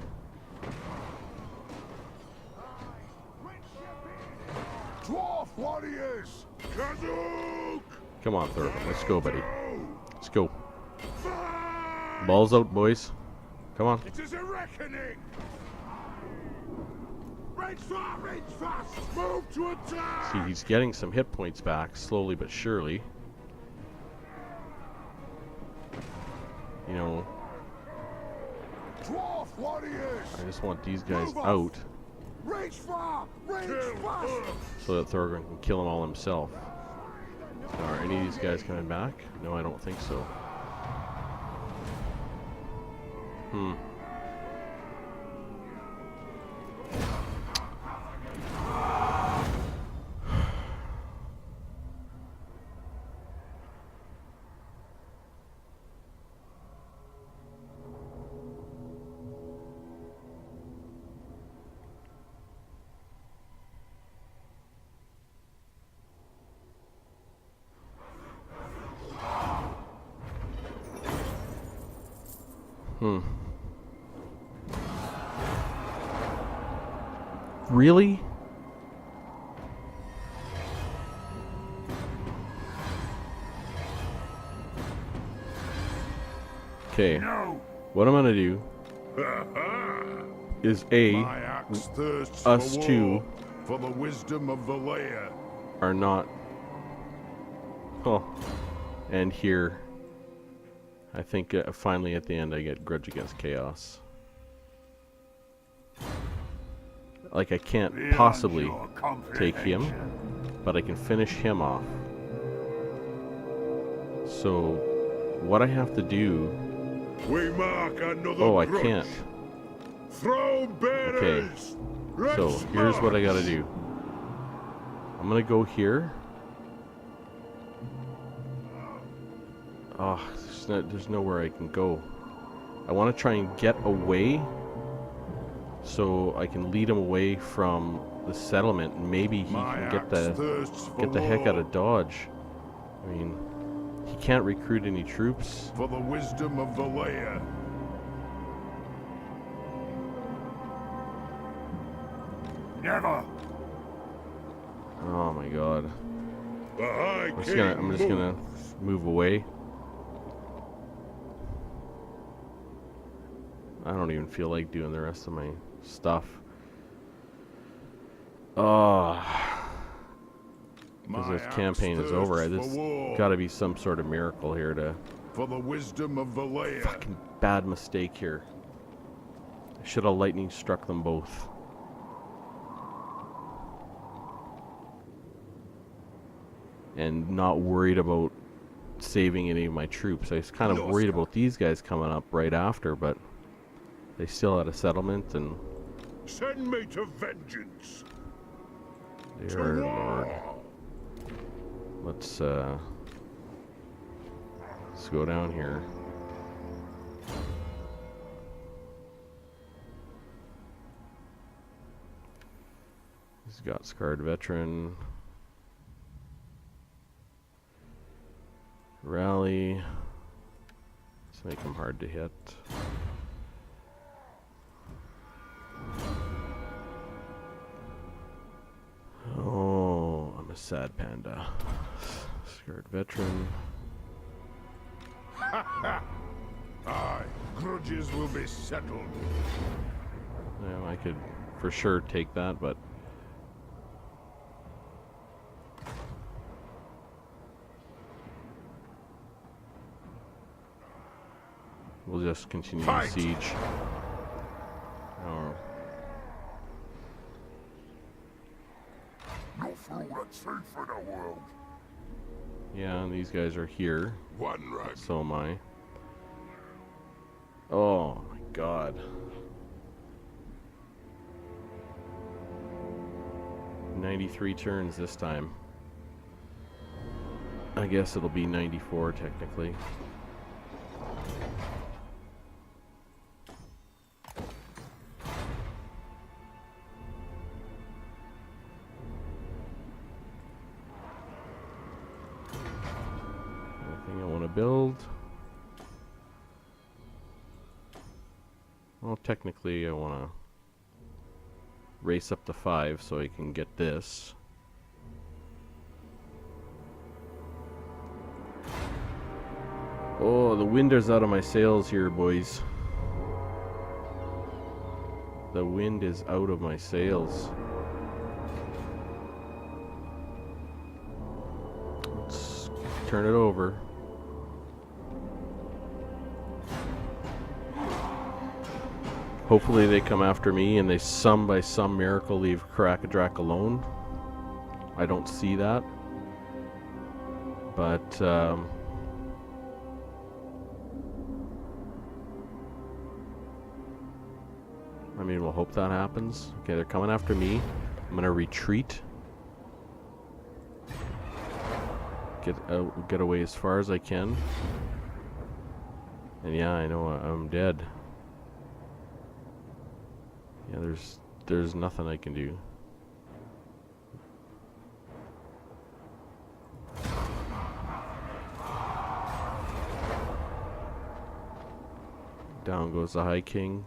Dwarf warriors! Kazook! Come on, Thorgrim. Let's go, buddy. Let's go. Balls out, boys. Come on. It is a reckoning! Rage fast! Rage fast! Move to attack! See, he's getting some hit points back, slowly but surely. You know, Dwarf warriors! I just want these guys Move off. out Rage fast! Rage fast! so that Thorgrim can kill them all himself. Are any of these guys coming back? No, I don't think so. Really? Okay, No! what I'm gonna do is My axe thirsts us for two war, for the wisdom of the layer. are not. Oh, and here, I think finally at the end I get Grudge Against Chaos. Like, I can't Beyond possibly your take him, comprehension. but I can finish him off. So, what I have to do... We mark another Oh, I grudge. can't. Throne bearers! Let's So, here's what I gotta march. do. I'm gonna go here. Oh, there's nowhere I can go. I want to try and get away so I can lead him away from the settlement, and maybe he My can get axe thirsts for the heck out war, of Dodge. I mean, he can't recruit any troops. for the wisdom of the layer. Never. Oh my god. The High I'm King just gonna moves. move away. I don't even feel like doing the rest of my stuff. Oh, because My this axe campaign is over. thirsts There's for war, got to be some sort of miracle here to... for the wisdom of the layer. Fucking bad mistake here. I should have lightning struck them both. And not worried about saving any of my troops. I was kind of worried about these guys coming up right after, but they still had a settlement, and Send me to vengeance. dear To lord. war. Let's go down here. He's got Scarred Veteran. Rally. Let's make him hard to hit. Oh, I'm a sad panda. Scarred Veteran. Aye, grudges will be settled. Yeah, I could for sure take that, but we'll just continue the Fight! siege. Oh, No fool that's safe in the world. yeah, and these guys are here. One right. So am I. Oh my god. 93 turns this time. I guess it'll be 94 technically. Anything I want to build? Well, technically I want to race up to 5 so I can get this. Oh, the wind is out of my sails here, boys. The wind is out of my sails. Let's turn it over. Hopefully they come after me and they by some miracle leave Crack-a-Drac alone. I don't see that. But I mean, we'll hope that happens. Okay, they're coming after me. I'm gonna retreat. Get away as far as I can. And yeah, I know I'm dead. Yeah, there's nothing I can do. Down goes the High King.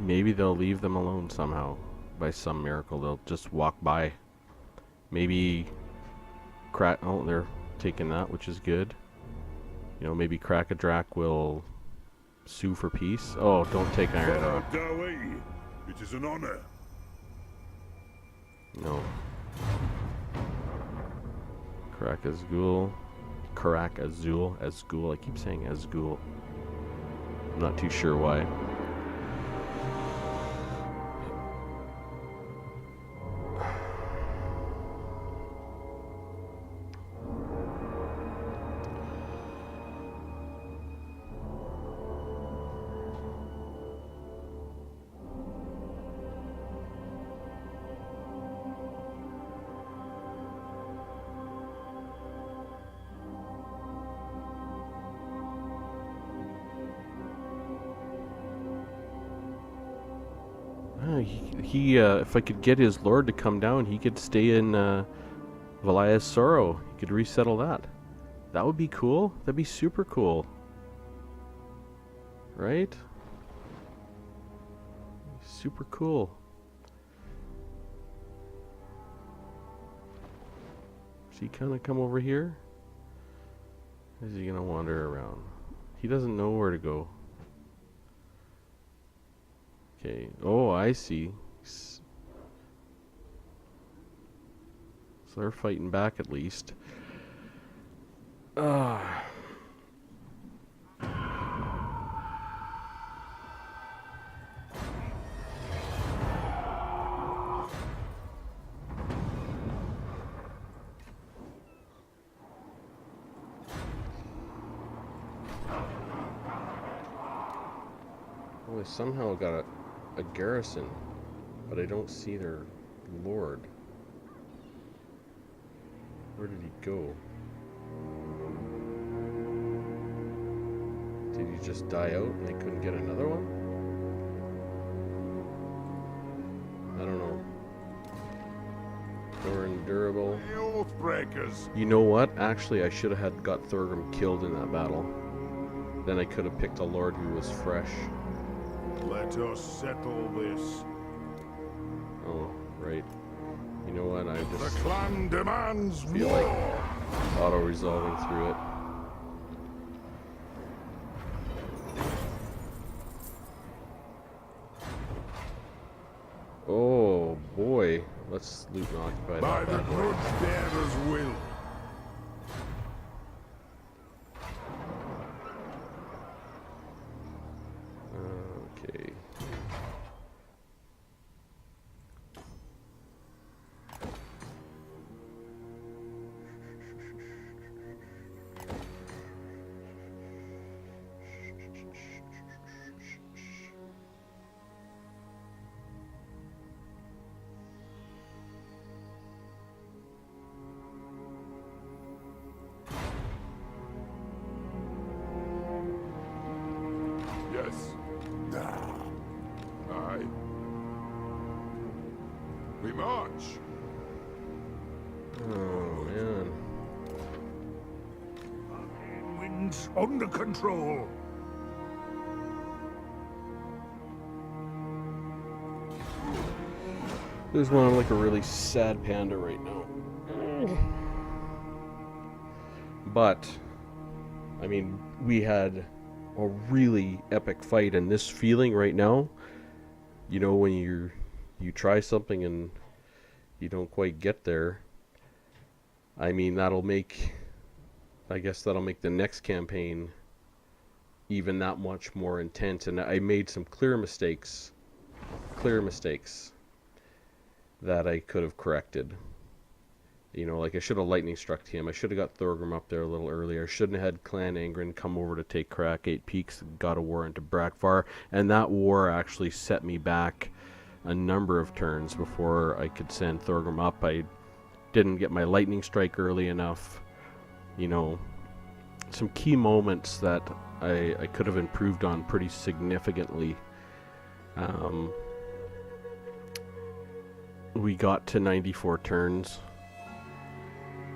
Maybe they'll leave them alone somehow. By some miracle, they'll just walk by. Maybe oh, they're taking that, which is good. You know, maybe Crack-a-Drac will sue for peace. Oh, don't take Iron Rock. It is an honor. No. Karak-Azul. Azgul. I keep saying Azgul. I'm not too sure why. If I could get his lord to come down, he could stay in Valia's Sorrow. He could resettle that. That would be cool. That'd be super cool. Right? Super cool. Does he kind of come over here? Is he gonna wander around? He doesn't know where to go. Okay. Oh, I see. So they're fighting back at least. Ah. Oh, they somehow got a garrison, but I don't see their lord. Where did he go? Did he just die out and they couldn't get another one? I don't know. Thorin Durable. The Oathbreakers. You know what? Actually, I should have had got Thorgrim killed in that battle. Then I could have picked a lord who was fresh. Let us settle this. Oh, right. You know what? I The just clan demands feel war. like auto-resolving through it. Oh boy, let's loot and occupy By that the bad boy. grudge bearer's will. Okay. Yes. Aye. We march. Oh man. Winds under control. There's one like a really sad panda right now. But, I mean, we had a really epic fight, and this feeling right now, you know, when you try something and you don't quite get there, I mean, I guess that'll make the next campaign even that much more intense. And I made some clear mistakes that I could have corrected. You know, like I should have lightning struck him. I should have got Thorgrim up there a little earlier. I shouldn't have had Clan Angren come over to take Crack 8 Peaks and got a war into Brakvar. And that war actually set me back a number of turns before I could send Thorgrim up. I didn't get my lightning strike early enough. You know, some key moments that I could have improved on pretty significantly. We got to 94 turns,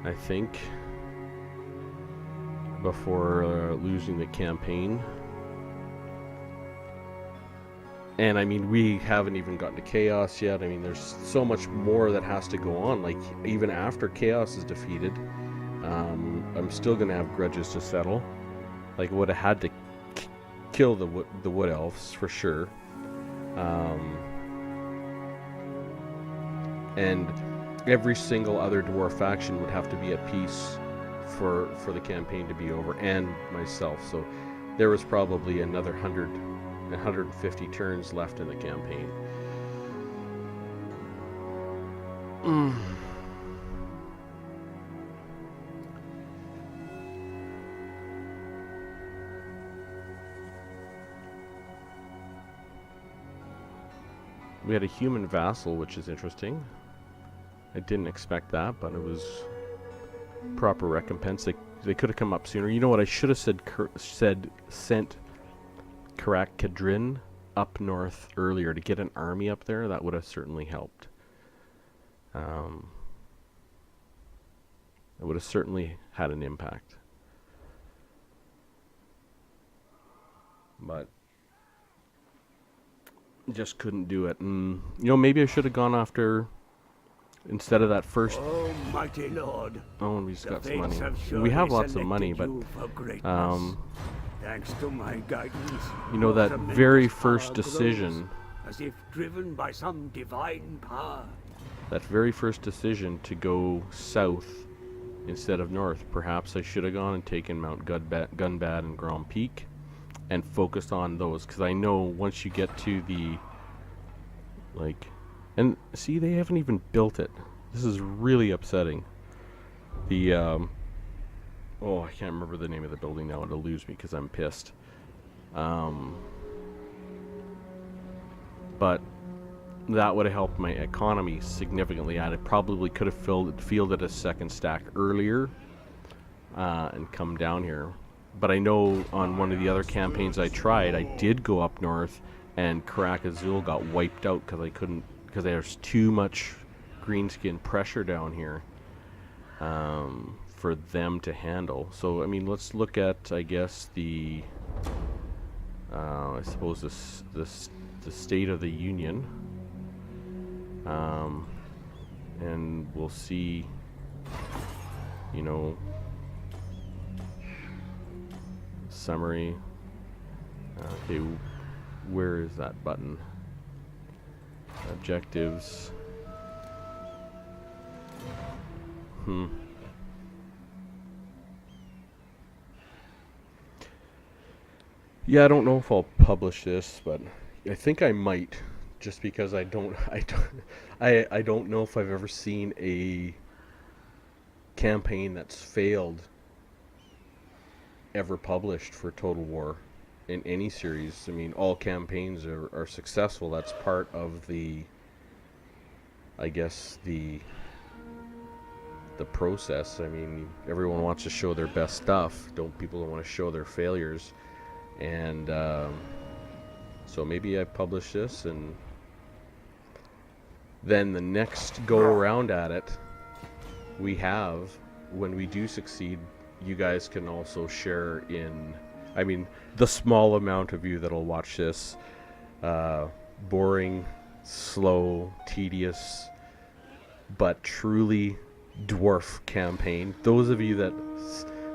I think, before losing the campaign. And I mean, we haven't even gotten to Chaos yet. I mean, there's so much more that has to go on. Like, even after Chaos is defeated, I'm still going to have grudges to settle. Like, would have had to kill the Wood Elves, for sure. And every single other dwarf faction would have to be at peace for the campaign to be over, and myself. So there was probably another 150 turns left in the campaign. We had a human vassal, which is interesting. I didn't expect that, but it was proper recompense. They could have come up sooner. You know what? I should have sent Karak Kadrin up north earlier to get an army up there. That would have certainly helped. It would have certainly had an impact. But just couldn't do it. And, you know, maybe I should have gone after, instead of that first. Oh, mighty Lord. Oh, and we just The got some fates money. have We have surely lots of money, but selected you for greatness. Thanks to my guidance, you know, your that tremendous very power first grows, decision, as if driven by some divine power. that very first decision to go south instead of north, perhaps I should have gone and taken Mount Gunbad and Grand Peak and focused on those, because I know once you get to the, like, and see, they haven't even built it. This is really upsetting. The oh, I can't remember the name of the building now. It'll lose me because I'm pissed. But that would have helped my economy significantly. I probably could have fielded a second stack earlier and come down here. But I know on one of the other campaigns I tried, I did go up north, and Karak Azul got wiped out because there's too much greenskin pressure down here for them to handle. So I mean, let's look at, I guess, the I suppose the State of the Union, and we'll see, you know, summary. Okay, where is that button? Objectives. Yeah, I don't know if I'll publish this, but I think I might, just because I don't know if I've ever seen a campaign that's failed ever published for Total War in any series. I mean, all campaigns are successful. That's part of the, I guess, the process. I mean, everyone wants to show their best stuff. People don't want to show their failures. And so maybe I publish this, and then the next go around at it we have, when we do succeed, you guys can also share in, I mean, the small amount of you that'll watch this, boring slow, tedious, but truly dwarf campaign. Those of you that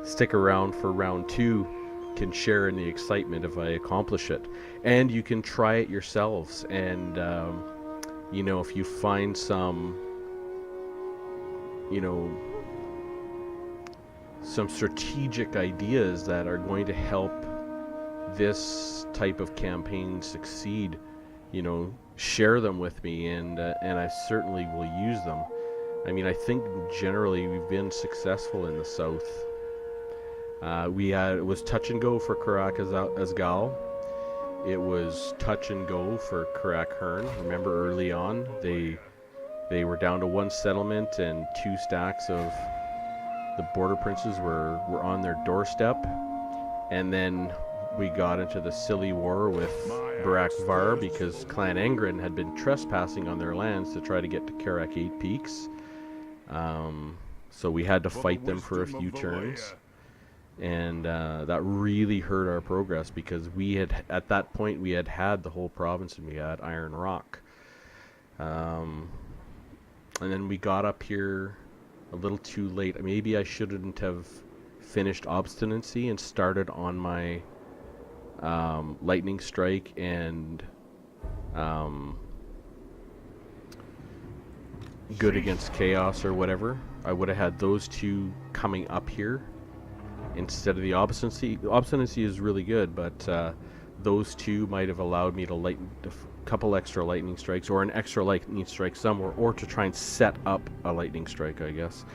stick around for round 2 can share in the excitement if I accomplish it. And you can try it yourselves. And, you know, if you find some, you know, some strategic ideas that are going to help this type of campaign succeed, you know, share them with me, and I certainly will use them. I mean, I think generally we've been successful in the south. It was touch and go for Karak Azgal. It was touch and go for Karak Hearn. Remember early on, they were down to 1 settlement, and 2 stacks of the border princes were on their doorstep. And then we got into the silly war with Barak Var because Clan Engren had been trespassing on their lands to try to get to Karak 8 Peaks. So we had to fight them for a few turns. And that really hurt our progress because we had, at that point, we had the whole province and we had Iron Rock. And then we got up here a little too late. Maybe I shouldn't have finished Obstinacy and started on my Lightning Strike and Good Against Chaos or whatever. I would have had those 2 coming up here instead of the Obstinacy. Obstinacy is really good, but those 2 might have allowed me to a couple extra Lightning Strikes or an extra Lightning Strike somewhere, or to try and set up a Lightning Strike, I guess.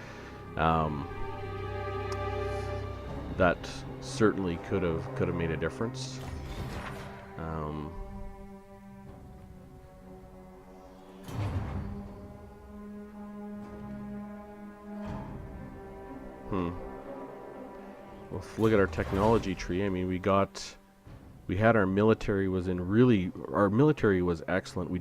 That certainly could have made a difference. Well, look at our technology tree. I mean, we had our military was our military was excellent. We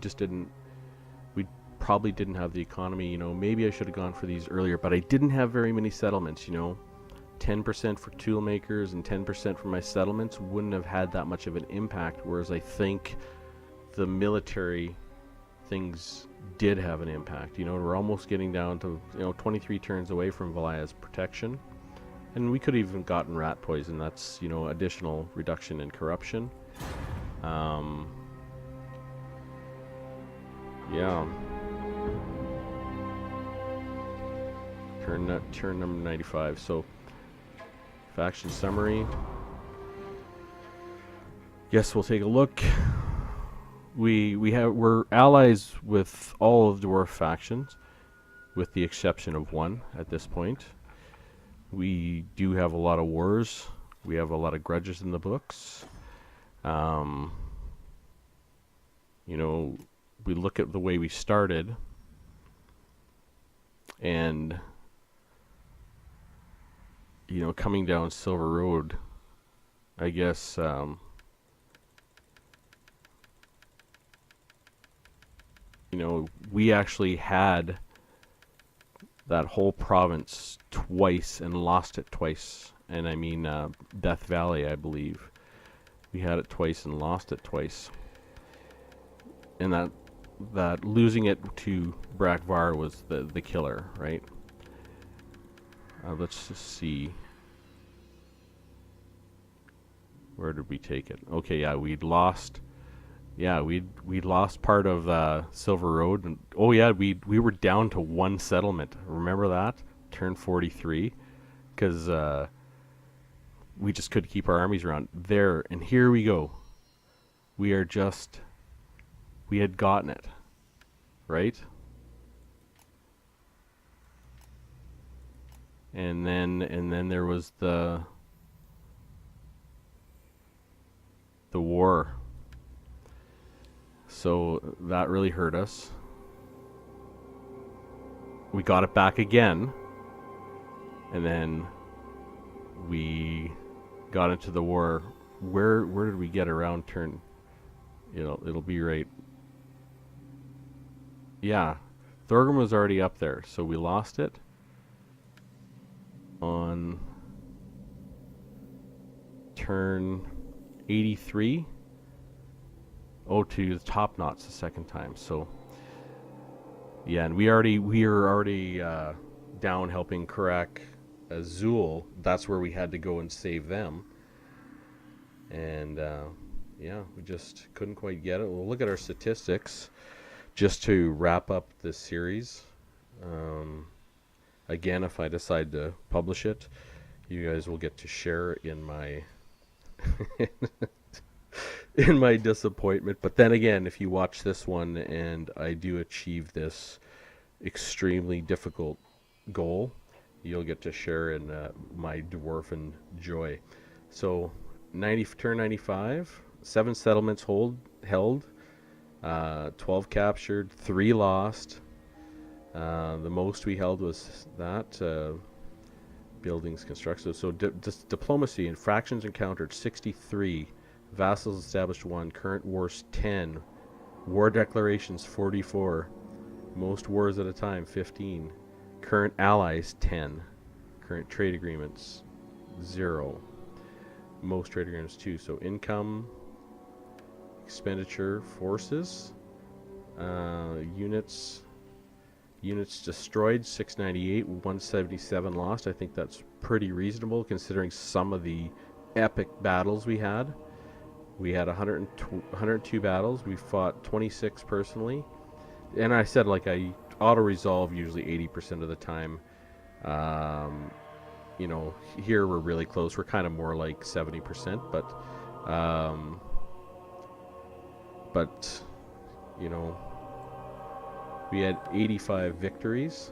probably didn't have the economy, you know. Maybe I should have gone for these earlier, but I didn't have very many settlements, you know. 10% for tool makers and 10% for my settlements wouldn't have had that much of an impact, whereas I think the military things did have an impact. You know, we're almost getting down to, you know, 23 turns away from Valaya's protection. And we could have even gotten rat poison. That's, you know, additional reduction in corruption. Yeah. Turn number 95. So, faction summary. Yes, we'll take a look. We're allies with all of the dwarf factions, with the exception of 1 at this point. We do have a lot of wars. We have a lot of grudges in the books. You know, we look at the way we started, and, you know, coming down Silver Road, I guess, you know, we actually had that whole province twice and lost it twice. And I mean, Death Valley, I believe. We had it twice and lost it twice. And that losing it to Brakvar was the killer, right? Let's just see. Where did we take it? Okay, yeah, we'd lost. Yeah, we lost part of Silver Road, and oh yeah, we were down to 1 settlement. Remember that? Turn 43, because we just couldn't keep our armies around there. And here we go. We had gotten it, right? And then there was the war. So that really hurt us. We got it back again. And then we got into the war. Where did we get around turn? It'll be right. Yeah. Thorgrim was already up there, so we lost it on turn 83. Oh, to the top knots the second time. So yeah, and we are already down helping Karak Azul. That's where we had to go and save them. And yeah, we just couldn't quite get it. We'll look at our statistics just to wrap up this series. Again, if I decide to publish it, you guys will get to share in my in my disappointment. But then again, if you watch this one and I do achieve this extremely difficult goal, you'll get to share in my dwarfen joy. So, turn 95, 7 settlements held, 12 captured, 3 lost. The most we held was that buildings constructed. So diplomacy and fractions encountered 63, vassals established 1, current wars 10, war declarations 44, most wars at a time 15, current allies 10, current trade agreements 0, most trade agreements 2. So income, expenditure, forces, units destroyed 698, 177 lost. I think that's pretty reasonable considering some of the epic battles we had. We had 102 battles. We fought 26 personally. And I said, like, I auto-resolve usually 80% of the time. You know, here we're really close. We're kind of more like 70%, but you know, we had 85 victories,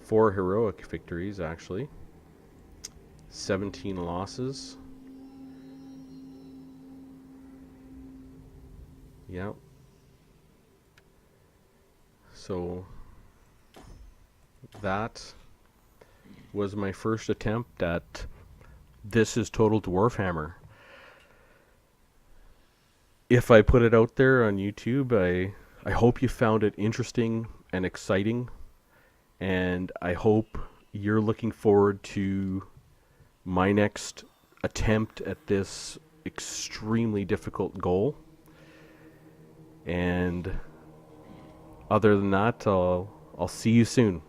4 heroic victories actually, 17 losses. Yep. So that was my first attempt at This is Total Dwarf Hammer. If I put it out there on YouTube, I hope you found it interesting and exciting, and I hope you're looking forward to my next attempt at this extremely difficult goal. And other than that, I'll see you soon.